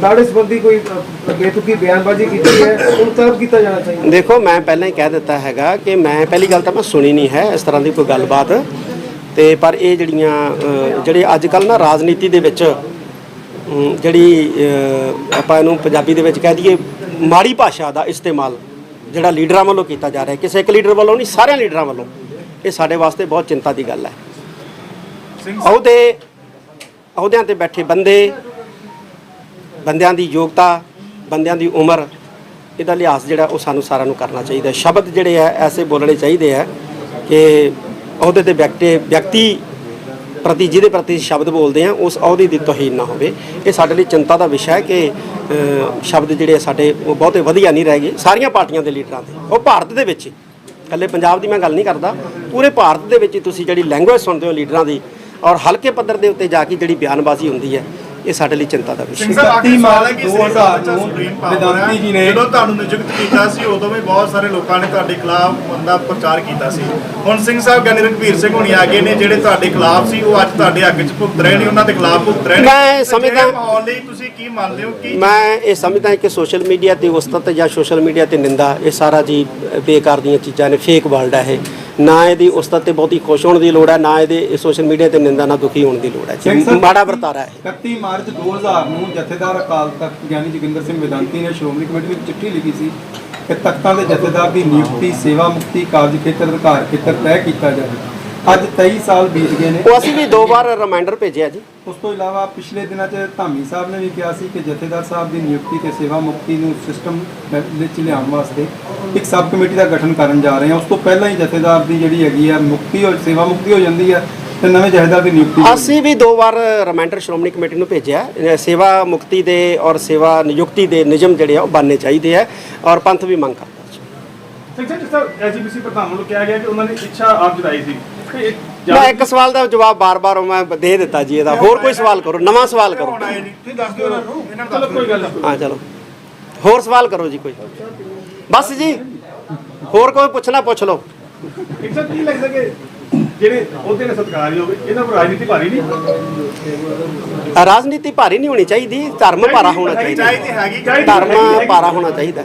S4: ਦਾੜੇ ਸੰਬੰਧੀ ਕੋਈ ਬੇਤੁਕੀ ਬਿਆਨਬਾਜ਼ੀ ਕੀਤੀ ਹੈ, ਉਹਨੂੰ ਤਲਬ ਕੀਤਾ ਜਾਣਾ ਚਾਹੀਦਾ।
S2: ਦੇਖੋ, ਮੈਂ ਪਹਿਲਾਂ ਹੀ ਕਹਿ ਦਿੱਤਾ ਹੈਗਾ ਕਿ ਮੈਂ ਪਹਿਲੀ ਗੱਲ ਤਾਂ ਮੈਂ ਸੁਣੀ ਨਹੀਂ ਹੈ ਇਸ ਤਰ੍ਹਾਂ ਦੀ ਕੋਈ ਗੱਲਬਾਤ। ਤੇ ਪਰ ਇਹ ਜਿਹੜੇ ਅੱਜ ਕੱਲ੍ਹ ਨਾ ਰਾਜਨੀਤੀ ਦੇ ਵਿੱਚ ਜਿਹੜੀ ਆਪਾਂ ਇਹਨੂੰ ਪੰਜਾਬੀ ਦੇ ਵਿੱਚ ਕਹਿ ਦਈਏ ਮਾੜੀ ਭਾਸ਼ਾ ਦਾ ਇਸਤੇਮਾਲ ਜਿਹੜਾ ਲੀਡਰਾਂ ਵੱਲੋਂ ਕੀਤਾ ਜਾ ਰਿਹਾ, ਕਿਸੇ ਇੱਕ ਲੀਡਰ ਵੱਲੋਂ ਨਹੀਂ, ਸਾਰਿਆਂ ਲੀਡਰਾਂ ਵੱਲੋਂ, ਇਹ ਸਾਡੇ ਵਾਸਤੇ ਬਹੁਤ ਚਿੰਤਾ ਦੀ ਗੱਲ ਹੈ। ਅਹੁਦਿਆਂ ਤੇ ਬੈਠੇ ਬੰਦਿਆਂ ਦੀ ਯੋਗਤਾ, ਬੰਦਿਆਂ ਦੀ ਉਮਰ, ਇਹਦਾ ਲਿਹਾਜ਼ ਜਿਹੜਾ ਉਹ ਸਾਨੂੰ ਸਾਰਿਆਂ ਨੂੰ ਕਰਨਾ ਚਾਹੀਦਾ। ਸ਼ਬਦ ਜਿਹੜੇ ਹੈ ਐਸੇ ਬੋਲਣੇ ਚਾਹੀਦੇ ਹੈ ਕਿ ਅਹੁਦੇ ਤੇ ਵਿਅਕਤੀ ਪ੍ਰਤੀ ਜਿਹਦੇ ਪ੍ਰਤੀ ਸ਼ਬਦ ਬੋਲਦੇ ਆ ਉਸ ਅਹੁਦੇ ਦੀ ਤੋਹੀਨ ਨਾ ਹੋਵੇ। ਇਹ ਸਾਡੇ ਲਈ ਚਿੰਤਾ ਦਾ ਵਿਸ਼ਾ ਹੈ ਕਿ ਸ਼ਬਦ ਜਿਹੜੇ ਸਾਡੇ ਉਹ ਬਹੁਤੇ ਵਧੀਆ ਨਹੀਂ ਰਹਿ ਗਏ ਸਾਰੀਆਂ ਪਾਰਟੀਆਂ ਦੇ ਲੀਡਰਾਂ ਦੇ। ਉਹ ਭਾਰਤ ਦੇ ਵਿੱਚ, ਇਕੱਲੇ ਪੰਜਾਬ ਦੀ ਮੈਂ ਗੱਲ ਨਹੀਂ ਕਰਦਾ, ਪੂਰੇ ਭਾਰਤ ਦੇ ਵਿੱਚ ਤੁਸੀਂ ਜਿਹੜੀ ਲੈਂਗੁਏਜ ਸੁਣਦੇ ਹੋ ਲੀਡਰਾਂ ਦੀ ਔਰ ਹਲਕੇ ਪੱਧਰ ਦੇ ਉੱਤੇ ਜਾ ਕੇ ਜਿਹੜੀ ਬਿਆਨਬਾਜ਼ੀ ਹੁੰਦੀ ਹੈ, ਇਹ ਸਾਡੇ ਲਈ ਚਿੰਤਾ ਦਾ ਵਿਸ਼ਾ ਹੈ।
S5: 31 ਮਾਰਚ 2000 ਨੂੰ ਵਿਦਾਂਤੀ ਜੀ ਨੇ
S3: ਜਦੋਂ ਤੁਹਾਨੂੰ ਨਿਯੁਕਤ ਕੀਤਾ ਸੀ ਉਦੋਂ ਵੀ ਬਹੁਤ ਸਾਰੇ ਲੋਕਾਂ ਨੇ ਤੁਹਾਡੇ ਖਿਲਾਫ ਬੰਦਾ ਪ੍ਰਚਾਰ ਕੀਤਾ ਸੀ। ਹੁਣ ਸਿੰਘ ਸਾਹਿਬ ਗਿਆਨੀ ਰਘਬੀਰ ਸਿੰਘ ਹੁਣੀ ਆ ਗਏ ਨੇ, ਜਿਹੜੇ ਤੁਹਾਡੇ ਖਿਲਾਫ ਸੀ ਉਹ ਅੱਜ ਤੁਹਾਡੇ ਹੱਕ 'ਚ ਭੁਗਤ ਰਹੇ ਨੇ, ਉਹਨਾਂ ਦੇ ਖਿਲਾਫ ਭੁਗਤ ਰਹੇ ਨੇ।
S2: ਮੈਂ ਸਮਝਦਾ
S3: ਮਾਹੌਲ ਲਈ ਤੁਸੀਂ ਕੀ ਮੰਨਦੇ ਹੋ ਕਿ
S2: ਮੈਂ ਇਹ ਸਮਝਦਾ ਕਿ ਸੋਸ਼ਲ ਮੀਡੀਆ ਤੇ ਉਸਤਤ ਜਾਂ ਸੋਸ਼ਲ ਮੀਡੀਆ ਤੇ ਨਿੰਦਾ, ਇਹ ਸਾਰਾ ਜੀ ਬੇਕਾਰ ਦੀਆਂ ਚੀਜ਼ਾਂ ਨੇ, ਫੇਕ ਵਰਲਡ ਹੈ ਇਹ। ਨਾ ਇਹਦੀ ਉਸਤਤ ਤੇ ਬਹੁਤੀ ਖੁਸ਼ ਹੋਣ ਦੀ ਲੋੜ ਹੈ, ਨਾ ਇਹਦੇ ਸੋਸ਼ਲ ਮੀਡੀਆ ਤੇ ਨਿੰਦਾ ਨਾਲ ਦੁਖੀ ਹੋਣ ਦੀ ਲੋੜ ਹੈ। ਮਾੜਾ ਵਰਤਾਰਾ ਹੈ।
S5: 31 ਮਾਰਚ 2000 ਨੂੰ ਜਥੇਦਾਰ ਅਕਾਲ ਤਖਤ ਗਿਆਨੀ ਜੋਗਿੰਦਰ ਸਿੰਘ ਵਿਦਾਂਤੀ ਨੇ ਸ਼੍ਰੋਮਣੀ ਕਮੇਟੀ ਵਿੱਚ ਚਿੱਠੀ ਲਿਖੀ ਸੀ ਕਿ ਤਖਤਾਂ ਦੇ ਜਥੇਦਾਰ ਦੀ ਨਿਯੁਕਤੀ, ਸੇਵਾ ਮੁਕਤੀ, ਕਾਰਜ ਖੇਤਰ, ਅਧਿਕਾਰ ਖੇਤਰ ਤੈਅ ਕੀਤਾ ਜਾਵੇ। ਅੱਜ 23 ਸਾਲ ਬੀਤ ਗਏ ਨੇ।
S2: ਉਹ ਅਸੀਂ ਵੀ 2 ਵਾਰ ਰਿਮਾਈਂਡਰ ਭੇਜਿਆ ਜੀ।
S5: ਉਸ ਤੋਂ ਇਲਾਵਾ ਪਿਛਲੇ ਦਿਨਾਂ 'ਚ ਧਾਮੀ ਸਾਹਿਬ ਨੇ ਵੀ ਕਿਹਾ ਸੀ ਕਿ ਜਥੇਦਾਰ ਸਾਹਿਬ ਦੀ ਨਿਯੁਕਤੀ ਤੇ ਸੇਵਾ ਮੁਕਤੀ ਨੂੰ ਸਿਸਟਮ ਵਿੱਚ ਲਿਆਉਣ ਵਾਸਤੇ ਇੱਕ ਸਬ ਕਮੇਟੀ ਦਾ ਗਠਨ ਕਰਨ ਜਾ ਰਹੇ ਹਾਂ। ਉਸ ਤੋਂ ਪਹਿਲਾਂ ਹੀ ਜਥੇਦਾਰ ਦੀ ਜਿਹੜੀ ਹੈਗੀ ਆ ਮੁਕਤੀ ਔਰ ਸੇਵਾ ਮੁਕਤੀ ਹੋ ਜਾਂਦੀ ਹੈ ਤੇ ਨਵੇਂ ਜਥੇਦਾਰ ਦੀ ਨਿਯੁਕਤੀ।
S2: ਅਸੀਂ ਵੀ 2 ਵਾਰ ਰਿਮਾਈਂਡਰ ਸ਼੍ਰੋਮਣੀ ਕਮੇਟੀ ਨੂੰ ਭੇਜਿਆ। ਸੇਵਾ ਮੁਕਤੀ ਦੇ ਔਰ ਸੇਵਾ ਨਿਯੁਕਤੀ ਦੇ ਨਿਯਮ ਜਿਹੜੇ ਆ ਉਹ ਬਣਨੇ ਚਾਹੀਦੇ ਆ ਔਰ ਪੰਥ ਵੀ ਮੰਗ ਕਰਦਾ।
S6: ਸਿੰਘ ਸਾਹਿਬ, ਜਿਸ ਤਰ੍ਹਾਂ ਐਜੀਪੀਸੀ ਪ੍ਰਧਾਨ ਵੱਲੋਂ ਕਿਹਾ ਗਿਆ ਕਿ ਉਹਨਾਂ ਨੇ ਇੱਛਾ ਆਪ ਜਤਾਈ ਸੀ।
S2: ਮੈਂ ਇੱਕ ਸਵਾਲ ਦਾ ਜਵਾਬ ਬਾਰ-ਬਾਰ ਮੈਂ ਦੇ ਦਿੱਤਾ ਜੀ ਇਹਦਾ। ਹੋਰ ਕੋਈ ਸਵਾਲ ਕਰੋ, ਨਵਾਂ ਸਵਾਲ ਕਰੋ।
S3: ਤੁਸੀਂ ਦੱਸ ਦਿਓ ਉਹਨਾਂ ਨੂੰ, ਇਹਨਾਂ ਨੂੰ
S6: ਚਲੋ ਕੋਈ ਗੱਲ ਨਹੀਂ।
S2: ਹਾਂ ਚਲੋ, ਹੋਰ ਸਵਾਲ ਕਰੋ ਜੀ ਕੋਈ। ਬਸ ਜੀ, ਹੋਰ ਕੋਈ ਪੁੱਛਣਾ ਪੁੱਛ ਲਓ।
S6: ਸਿੰਘ ਸਾਹਿਬ, ਕੀ ਲੱਗਦਾ ਕਿ ਜਿਹੜੇ ਉਹਦੇ ਨੇ ਸਤਿਕਾਰਯੋਗ ਹੋਵੇ, ਇਹਨਾਂ ਕੋਲ ਰਾਜਨੀਤੀ ਭਾਰੀ ਨਹੀਂ?
S2: ਰਾਜਨੀਤੀ ਭਾਰੀ ਨਹੀਂ ਹੋਣੀ ਚਾਹੀਦੀ, ਧਰਮ ਭਾਰਾ ਹੋਣਾ ਚਾਹੀਦਾ। ਧਰਮ ਭਾਰਾ ਹੋਣਾ ਚਾਹੀਦਾ,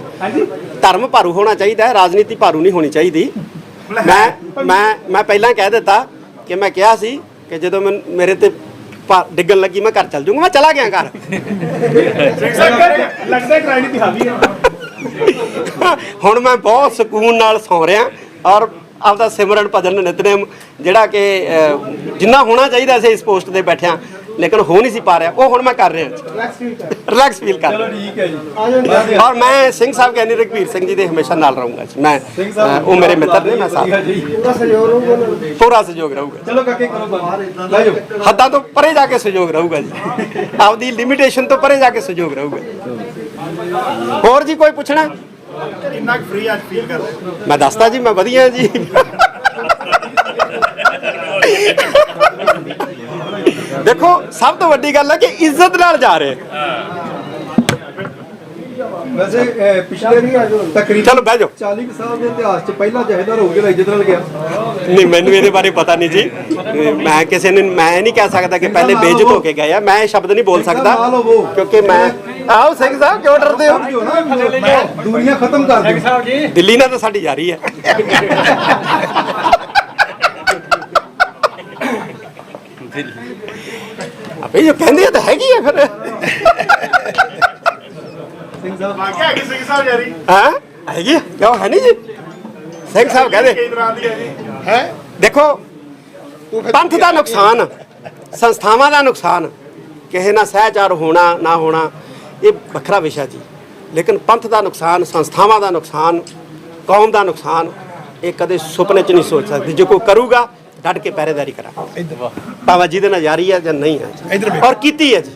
S2: ਧਰਮ ਭਾਰੂ ਹੋਣਾ ਚਾਹੀਦਾ ਹੈ, ਰਾਜਨੀਤੀ ਭਾਰੂ ਨਹੀਂ ਹੋਣੀ ਚਾਹੀਦੀ। ਮੈਂ ਪਹਿਲਾਂ ਕਹਿ ਦਿੱਤਾ ਕਿ ਮੈਂ ਕਿਹਾ ਸੀ ਕਿ ਜਦੋਂ ਮੇਰੇ ਤੇ ਡਿੱਗਣ ਲੱਗੀ ਮੈਂ ਘਰ ਚੱਲ ਜੂੰਗਾ। ਮੈਂ ਚਲਾ ਗਿਆ ਘਰ।
S6: ਲੱਗਦਾ ਕਿ ਰਾਜਨੀਤੀ ਹਾਵੀ ਹੈ।
S2: ਹੁਣ ਮੈਂ ਬਹੁਤ ਸਕੂਨ ਨਾਲ ਸੌਂ ਰਿਹਾ ਔਰ ਆਪਦਾ ਸਿਮਰਨ ਭਜਨ ਨਿਤਨੇਮ ਜਿਹੜਾ ਕਿ ਜਿੰਨਾ ਹੋਣਾ ਚਾਹੀਦਾ ਸੀ ਇਸ ਪੋਸਟ ਤੇ ਬੈਠਿਆਂ, ਲੇਕਿਨ ਹੋ ਨਹੀਂ ਸੀ ਪਾ ਰਿਹਾ, ਉਹ ਹੁਣ ਮੈਂ ਕਰ ਰਿਹਾ। ਰਿਲੈਕਸ ਫੀਲ ਕਰ
S5: ਚਲੋ ਠੀਕ ਹੈ ਜੀ।
S2: ਔਰ ਮੈਂ ਸਿੰਘ ਸਾਹਿਬ ਗਿਆਨੀ ਰਘਬੀਰ ਸਿੰਘ ਜੀ ਦੇ ਹਮੇਸ਼ਾ ਨਾਲ ਰਹੂੰਗਾ ਜੀ। ਮੈਂ ਉਹ ਮੇਰੇ ਮਿੱਤਰ ਨੇ, ਮੈਂ ਪੂਰਾ ਸਹਿਯੋਗ ਰਹੂਗਾ।
S5: ਚਲੋ ਕਾਕੇ ਕਰੋ ਬੰਦ, ਲੈ ਜਾਓ।
S2: ਹੱਦਾਂ ਤੋਂ ਪਰੇ ਜਾ ਕੇ ਸਹਿਯੋਗ ਰਹੂਗਾ ਜੀ, ਆਪਦੀ ਲਿਮਿਟੇਸ਼ਨ ਤੋਂ ਪਰੇ ਜਾ ਕੇ ਸਹਿਯੋਗ ਰਹੂਗਾ। ਹੋਰ ਜੀ ਕੋਈ ਪੁੱਛਣਾ?
S3: ਕਿੰਨਾ ਫ੍ਰੀ ਅੱਜ ਫੀਲ ਕਰਦੇ?
S2: ਮੈਂ ਦੱਸਦਾ ਜੀ, ਮੈਂ ਵਧੀਆ ਜੀ। ਦੇਖੋ, ਸਭ ਤੋਂ ਵੱਡੀ ਗੱਲ ਹੈ ਕਿ ਇੱਜ਼ਤ ਨਾਲ ਜਾ ਰਹੇ।
S5: ਵੈਸੇ ਪਿਛਲੇ ਤਕਰੀਬਨ
S2: ਚਲੋ ਬਹਿ ਜਾਓ।
S5: 40 ਸਾਲ ਦੇ ਇਤਿਹਾਸ 'ਚ ਪਹਿਲਾ ਜਥੇਦਾਰ ਹੋ ਗਿਆ ਇੱਜ਼ਤ ਨਾਲ ਗਿਆ।
S2: ਨਹੀਂ, ਮੈਨੂੰ ਇਹਦੇ ਬਾਰੇ ਪਤਾ ਨਹੀਂ ਜੀ। ਮੈਂ ਕਿਸੇ ਨੂੰ ਮੈਂ ਨਹੀਂ ਕਹਿ ਸਕਦਾ ਕਿ ਪਹਿਲੇ ਬੇਇੱਜ਼ਤ ਹੋ ਕੇ ਗਏ ਆ। ਮੈਂ ਇਹ ਸ਼ਬਦ ਨਹੀਂ ਬੋਲ ਸਕਦਾ ਕਿਉਂਕਿ ਮੈਂ ਆਓ। ਸਿੰਘ ਸਾਹਿਬ ਕਿਉਂ ਡਰਦੇ ਹੋ?
S5: ਦੂਰੀਆਂ ਖਤਮ ਕਰ ਦਿਓ।
S2: ਦਿੱਲੀ ਨਾਲ ਤਾਂ ਸਾਡੀ ਜਾਰੀ ਹੈ। ਆਪੇ ਜੋ ਕਹਿੰਦੇ ਆ ਤਾਂ ਹੈਗੀ ਆ ਫਿਰ।
S5: ਸਿੰਘ
S3: ਵਾਕਿਆ ਹੈਗੀ ਸਿੰਘ ਸਾਹਿਬ ਯਾਰੀ
S2: ਹਾਂ ਹੈਗੀ ਆ? ਕਿਉਂ ਹੈ ਨਹੀਂ ਜੀ? ਸਿੰਘ ਸਾਹਿਬ ਕਹਦੇ
S3: ਕਈ ਤਰ੍ਹਾਂ ਦੀ ਹੈ ਜੀ
S1: ਹੈ
S2: ਦੇਖੋ ਪੰਥ ਦਾ ਨੁਕਸਾਨ, ਸੰਸਥਾਵਾਂ ਦਾ ਨੁਕਸਾਨ, ਕਿਸੇ ਨਾਲ ਸਹਿਚਾਰ ਹੋਣਾ ਨਾ ਹੋਣਾ ਇਹ ਵੱਖਰਾ ਵਿਸ਼ਾ ਜੀ, ਲੇਕਿਨ ਪੰਥ ਦਾ ਨੁਕਸਾਨ, ਸੰਸਥਾਵਾਂ ਦਾ ਨੁਕਸਾਨ, ਕੌਮ ਦਾ ਨੁਕਸਾਨ ਇਹ ਕਦੇ ਸੁਪਨੇ 'ਚ ਨਹੀਂ ਸੋਚ ਸਕਦੇ। ਜੇ ਕੋਈ ਕਰੂਗਾ ਡਟ ਕੇ ਪਹਿਰੇਦਾਰੀ ਕਰਾਂ, ਭਾਵੇਂ ਜਿਹਦੇ ਨਾਲ ਜਾਰੀ ਹੈ ਜਾਂ ਨਹੀਂ ਹੈ, ਔਰ ਕੀਤੀ ਹੈ ਜੀ।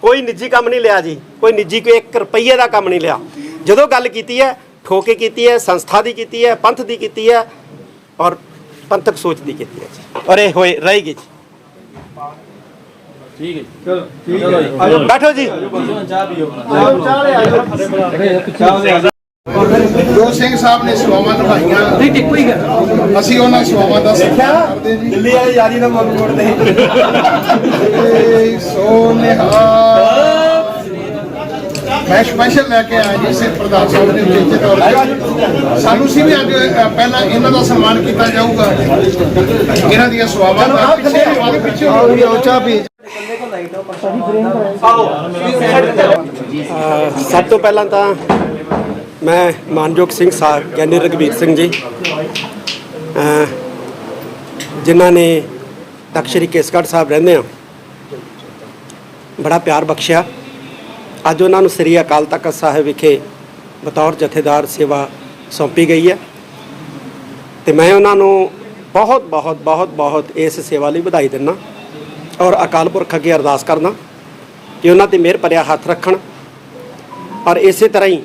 S2: ਕੋਈ ਨਿੱਜੀ ਕੰਮ ਨਹੀਂ ਲਿਆ ਜੀ, ਕੋਈ ਨਿੱਜੀ ਕੋਈ 1 ਰੁਪਈਏ ਦਾ ਕੰਮ ਨਹੀਂ ਲਿਆ। ਜਦੋਂ ਗੱਲ ਕੀਤੀ ਹੈ ਠੋਕੇ ਕੀਤੀ ਹੈ, ਸੰਸਥਾ ਦੀ ਕੀਤੀ ਹੈ, ਪੰਥ ਦੀ ਕੀਤੀ ਹੈ ਔਰ ਪੰਥਕ ਸੋਚ ਦੀ ਕੀਤੀ ਹੈ ਜੀ, ਔਰ ਇਹ ਹੋਏ ਰਹੇਗੀ ਜੀ। ਬੈਠੋ ਜੀ।
S1: ਜੋ ਸਿੰਘ ਸਾਹਿਬ ਨੇ ਸੇਵਾਵਾਂ ਨਿਭਾਈਆਂ ਅਸੀਂ ਉਹਨਾਂ ਸੇਵਾਵਾਂ ਦਾ ਸਤਿਕਾਰ ਕਰਦੇ ਜੀ।
S5: ਦਿੱਲੀ ਵਾਲੀ ਯਾਰੀ ਦਾ ਮੁੱਲ ਮੋੜਦੇ
S1: ਸੋ ਨਿਹਾਲ ਮੈਂ ਸਪੈਸ਼ਲ ਲੈ ਕੇ ਆਇਆ ਜੀ ਸਿੱਖ ਪ੍ਰਧਾਨ ਸਾਹਿਬ ਦੇ ਉਚੇਚੇ ਤੌਰ ਤੇ। ਸਾਨੂੰ ਸੀ ਵੀ ਅੱਜ ਪਹਿਲਾਂ ਇਹਨਾਂ ਦਾ ਸਨਮਾਨ ਕੀਤਾ ਜਾਊਗਾ, ਇਹਨਾਂ ਦੀਆਂ ਸੇਵਾਵਾਂ ਦਾ ਪਿੱਛੇ
S2: ਸਭ ਤੋਂ ਪਹਿਲਾਂ ਤਾਂ ਮੈਂ ਮਾਨਯੋਗ ਸਿੰਘ ਸਾਹਿਬ ਗਿਆਨੀ ਰਘਬੀਰ ਸਿੰਘ ਜੀ ਜਿਨ੍ਹਾਂ ਨੇ ਤਖ਼ਤ ਸ੍ਰੀ ਕੇਸਗੜ੍ਹ ਸਾਹਿਬ ਰਹਿੰਦੇ ਆ ਬੜਾ ਪਿਆਰ ਬਖਸ਼ਿਆ। ਅੱਜ ਉਹਨਾਂ ਨੂੰ ਸ੍ਰੀ ਅਕਾਲ ਤਖ਼ਤ ਸਾਹਿਬ ਵਿਖੇ ਬਤੌਰ ਜਥੇਦਾਰ ਸੇਵਾ ਸੌਂਪੀ ਗਈ ਹੈ ਤੇ ਮੈਂ ਉਹਨਾਂ ਨੂੰ ਬਹੁਤ ਬਹੁਤ ਬਹੁਤ ਬਹੁਤ ਇਸ ਸੇਵਾ ਲਈ ਵਧਾਈ ਦਿੰਦਾ ਔਰ ਅਕਾਲ ਪੁਰਖ ਅੱਗੇ ਅਰਦਾਸ ਕਰਦਾ ਕਿ ਉਹਨਾਂ ਤੇ ਮਿਹਰ ਭਰਿਆ ਹੱਥ ਰੱਖਣ ਔਰ ਇਸੇ ਤਰ੍ਹਾਂ ਹੀ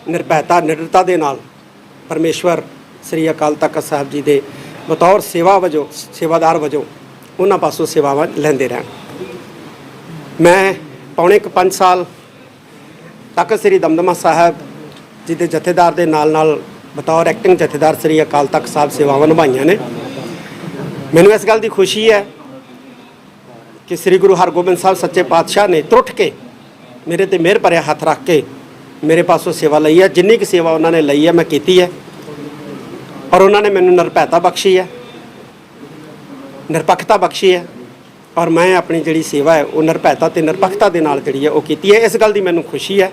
S2: ਨਿਰਭੈਤਾ ਨਿਡਰਤਾ ਦੇ ਨਾਲ ਪਰਮੇਸ਼ਵਰ ਸ੍ਰੀ ਅਕਾਲ ਤਖ਼ਤ ਸਾਹਿਬ ਜੀ ਦੇ ਬਤੌਰ ਸੇਵਾਦਾਰ ਵਜੋਂ ਉਹਨਾਂ ਪਾਸੋਂ ਸੇਵਾਵਾਂ ਲੈਂਦੇ ਰਹਿਣ। ਮੈਂ ਪੌਣੇ 5 ਸਾਲ ਤਖ਼ਤ ਸ੍ਰੀ ਦਮਦਮਾ ਸਾਹਿਬ ਜੀ ਦੇ ਜਥੇਦਾਰ ਦੇ ਨਾਲ ਬਤੌਰ ਐਕਟਿੰਗ ਜਥੇਦਾਰ ਸ੍ਰੀ ਅਕਾਲ ਤਖ਼ਤ ਸਾਹਿਬ ਸੇਵਾਵਾਂ ਨਿਭਾਈਆਂ ਨੇ। ਮੈਨੂੰ ਇਸ ਗੱਲ ਦੀ ਖੁਸ਼ੀ ਹੈ ਕਿ ਸ੍ਰੀ ਗੁਰੂ ਹਰਗੋਬਿੰਦ ਸਾਹਿਬ ਸੱਚੇ ਪਾਤਸ਼ਾਹ ਨੇ ਤਰੁੱਠ ਕੇ ਮੇਰੇ ਤੇ ਮਿਹਰ ਭਰਿਆ ਹੱਥ ਰੱਖ ਕੇ ਮੇਰੇ ਪਾਸੋਂ ਸੇਵਾ ਲਈ ਹੈ। ਜਿੰਨੀ ਕੁ ਸੇਵਾ ਉਹਨਾਂ ਨੇ ਲਈ ਹੈ ਮੈਂ ਕੀਤੀ ਹੈ ਔਰ ਉਹਨਾਂ ਨੇ ਮੈਨੂੰ ਨਿਰਭੈਤਾ ਬਖਸ਼ੀ ਹੈ, ਨਿਰਪੱਖਤਾ ਬਖਸ਼ੀ ਹੈ ਔਰ ਮੈਂ ਆਪਣੀ ਜਿਹੜੀ ਸੇਵਾ ਹੈ ਉਹ ਨਿਰਭੈਤਾ ਤੇ ਨਿਰਪੱਖਤਾ ਦੇ ਨਾਲ ਜਿਹੜੀ ਹੈ ਉਹ ਕੀਤੀ ਹੈ। ਇਸ ਗੱਲ ਦੀ ਮੈਨੂੰ ਖੁਸ਼ੀ ਹੈ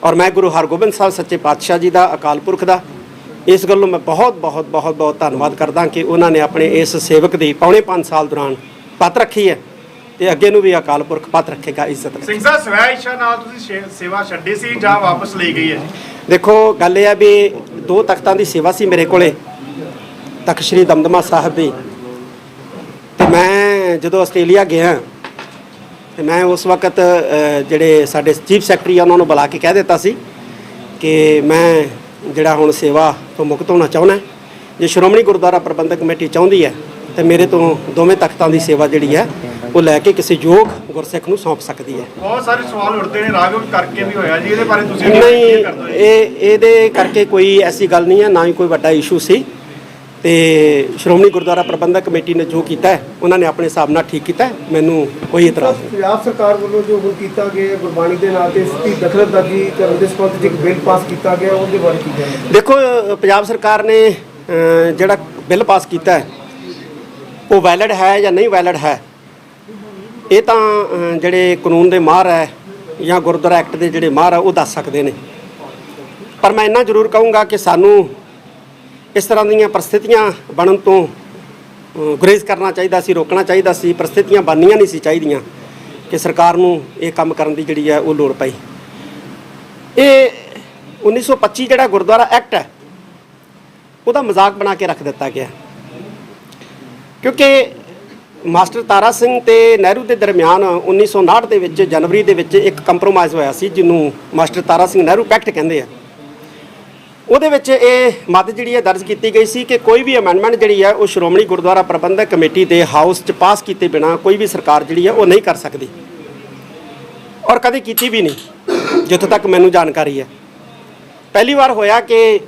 S2: ਔਰ ਮੈਂ ਗੁਰੂ ਹਰਗੋਬਿੰਦ ਸਾਹਿਬ ਸੱਚੇ ਪਾਤਸ਼ਾਹ ਜੀ ਦਾ, ਅਕਾਲ ਪੁਰਖ ਦਾ ਇਸ ਗੱਲੋਂ ਮੈਂ ਬਹੁਤ ਬਹੁਤ ਬਹੁਤ ਬਹੁਤ ਧੰਨਵਾਦ ਕਰਦਾ ਕਿ ਉਹਨਾਂ ਨੇ ਆਪਣੇ ਇਸ ਸੇਵਕ ਦੀ ਪੌਣੇ 5 ਸਾਲ ਦੌਰਾਨ ਪੱਤ ਰੱਖੀ ਹੈ ਤੇ ਅੱਗੇ ਨੂੰ ਵੀ ਅਕਾਲ ਪੁਰਖ ਪੱਤ ਰੱਖੇਗਾ, ਇੱਜ਼ਤ ਰੱਖੇਗਾ।
S3: ਸਿੰਘ ਸਾਹਿਬ ਸਵੈ ਇੱਛਾ ਨਾਲ ਤੁਸੀਂ ਸੇਵਾ ਛੱਡੀ ਸੀ ਜਾਂ ਵਾਪਸ ਲਈ ਗਈ ਹੈ ਜੀ?
S2: ਦੇਖੋ ਗੱਲ ਇਹ ਹੈ ਵੀ 2 ਤਖਤਾਂ ਦੀ ਸੇਵਾ ਸੀ ਮੇਰੇ ਕੋਲੇ, ਤਖ਼ਤ ਸ੍ਰੀ ਦਮਦਮਾ ਸਾਹਿਬ ਦੀ, ਤੇ ਮੈਂ ਜਦੋਂ ਆਸਟ੍ਰੇਲੀਆ ਗਿਆ ਤੇ ਮੈਂ ਉਸ ਵਕਤ ਜਿਹੜੇ ਸਾਡੇ ਚੀਫ ਸੈਕਟਰੀ ਆ ਉਹਨਾਂ ਨੂੰ ਬੁਲਾ ਕੇ ਕਹਿ ਦਿੱਤਾ ਸੀ ਕਿ ਮੈਂ ਜਿਹੜਾ ਹੁਣ ਸੇਵਾ ਤੋਂ ਮੁਕਤ ਹੋਣਾ ਚਾਹੁੰਦਾ। ਜੇ ਸ਼੍ਰੋਮਣੀ ਗੁਰਦੁਆਰਾ ਪ੍ਰਬੰਧਕ ਕਮੇਟੀ ਚਾਹੁੰਦੀ ਹੈ ਤੇ ਮੇਰੇ ਤੋਂ ਦੋਵੇਂ ਤਖਤਾਂ ਦੀ ਸੇਵਾ ਜਿਹੜੀ ਹੈ ਉਹ ਲੈ ਕੇ ਕਿਸੇ ਯੋਗ ਗੁਰਸਿੱਖ ਨੂੰ ਸੌਂਪ ਸਕਦੀ ਹੈ।
S3: ਬਹੁਤ ਸਾਰੇ ਸਵਾਲ ਉੱਠਦੇ ਨੇ ਰਾਘਵ ਕਰਕੇ ਵੀ ਹੋਇਆ ਜੀ, ਇਹਦੇ ਬਾਰੇ ਤੁਸੀਂ
S2: ਨਹੀਂ, ਇਹਦੇ ਕਰਕੇ ਕੋਈ ਐਸੀ ਗੱਲ ਨਹੀਂ ਹੈ, ਨਾ ਹੀ ਕੋਈ ਵੱਡਾ ਇਸ਼ੂ ਸੀ ਤੇ ਸ਼੍ਰੋਮਣੀ ਗੁਰਦੁਆਰਾ ਪ੍ਰਬੰਧਕ ਕਮੇਟੀ ਨੇ ਜੋ ਕੀਤਾ ਹੈ ਉਹਨਾਂ ਨੇ ਆਪਣੇ ਹਿਸਾਬ ਨਾਲ ਠੀਕ ਕੀਤਾ ਹੈ, ਮੈਨੂੰ ਕੋਈ ਇਤਰਾਜ਼ ਨਹੀਂ।
S4: ਪੰਜਾਬ ਸਰਕਾਰ ਵੱਲੋਂ ਜੋ ਹੁਣ ਕੀਤਾ ਗਿਆ ਗੁਰਬਾਣੀ ਦੇ ਨਾਂ ਤੇ ਸਥਿਤੀ ਦਖਲਅੰਦਾਜ਼ੀ ਕਰਨ ਦੇ ਸੰਬੰਧ ਵਿੱਚ ਇੱਕ ਬਿੱਲ ਪਾਸ ਕੀਤਾ ਗਿਆ, ਉਹਦੇ ਬਾਰੇ ਕੀ ਕਹਿਣਾ?
S2: ਦੇਖੋ ਪੰਜਾਬ ਸਰਕਾਰ ਨੇ ਜਿਹੜਾ ਬਿੱਲ ਪਾਸ ਕੀਤਾ ਹੈ ਉਹ ਵੈਲਿਡ ਹੈ ਜਾਂ ਨਹੀਂ ਵੈਲਿਡ ਹੈ ਇਹ ਤਾਂ ਜਿਹੜੇ ਕਾਨੂੰਨ ਦੇ ਮਾਹਰ ਹੈ ਜਾਂ ਗੁਰਦੁਆਰਾ ਐਕਟ ਦੇ ਜਿਹੜੇ ਮਾਹਰ ਹੈ ਉਹ ਦੱਸ ਸਕਦੇ ਨੇ। ਪਰ ਮੈਂ ਇੰਨਾ ਜ਼ਰੂਰ ਕਹੂੰਗਾ ਕਿ ਸਾਨੂੰ ਇਸ ਤਰ੍ਹਾਂ ਦੀਆਂ ਪ੍ਰਸਥਿਤੀਆਂ ਬਣਨ ਤੋਂ ਗੁਰੇਜ਼ ਕਰਨਾ ਚਾਹੀਦਾ ਸੀ, ਰੋਕਣਾ ਚਾਹੀਦਾ ਸੀ। ਪ੍ਰਸਥਿਤੀਆਂ ਬਣਨੀਆਂ ਨਹੀਂ ਸੀ ਚਾਹੀਦੀਆਂ ਕਿ ਸਰਕਾਰ ਨੂੰ ਇਹ ਕੰਮ ਕਰਨ ਦੀ ਜਿਹੜੀ ਹੈ ਉਹ ਲੋੜ ਪਈ। ਇਹ 1925 ਜਿਹੜਾ ਗੁਰਦੁਆਰਾ ਐਕਟ ਹੈ ਉਹਦਾ ਮਜ਼ਾਕ ਬਣਾ ਕੇ ਰੱਖ ਦਿੱਤਾ ਗਿਆ ਕਿਉਂਕਿ ਮਾਸਟਰ ਤਾਰਾ ਸਿੰਘ ਤੇ ਨਹਿਰੂ ਦੇ ਦਰਮਿਆਨ 1959 ਦੇ ਵਿੱਚ ਜਨਵਰੀ ਦੇ ਵਿੱਚ ਇੱਕ ਕੰਪਰੋਮਾਈਜ਼ ਹੋਇਆ ਸੀ ਜਿਹਨੂੰ ਮਾਸਟਰ ਤਾਰਾ ਸਿੰਘ ਨਹਿਰੂ ਪੈਕਟ ਕਹਿੰਦੇ ਆ। ਉਹਦੇ ਵਿੱਚ ਇਹ ਮੱਦ ਜਿਹੜੀ ਹੈ ਦਰਜ ਕੀਤੀ ਗਈ ਸੀ ਕਿ ਕੋਈ ਵੀ ਅਮੈਂਡਮੈਂਟ ਜਿਹੜੀ ਹੈ ਉਹ ਸ਼੍ਰੋਮਣੀ ਗੁਰਦੁਆਰਾ ਪ੍ਰਬੰਧਕ ਕਮੇਟੀ ਦੇ ਹਾਊਸ 'ਚ ਪਾਸ ਕੀਤੇ ਬਿਨਾਂ ਕੋਈ ਵੀ ਸਰਕਾਰ ਜਿਹੜੀ ਹੈ ਉਹ ਨਹੀਂ ਕਰ ਸਕਦੀ ਔਰ ਕਦੇ ਕੀਤੀ ਵੀ ਨਹੀਂ ਜਿੱਥੋਂ ਤੱਕ ਮੈਨੂੰ ਜਾਣਕਾਰੀ ਹੈ। ਪਹਿਲੀ ਵਾਰ ਹੋਇਆ ਕਿ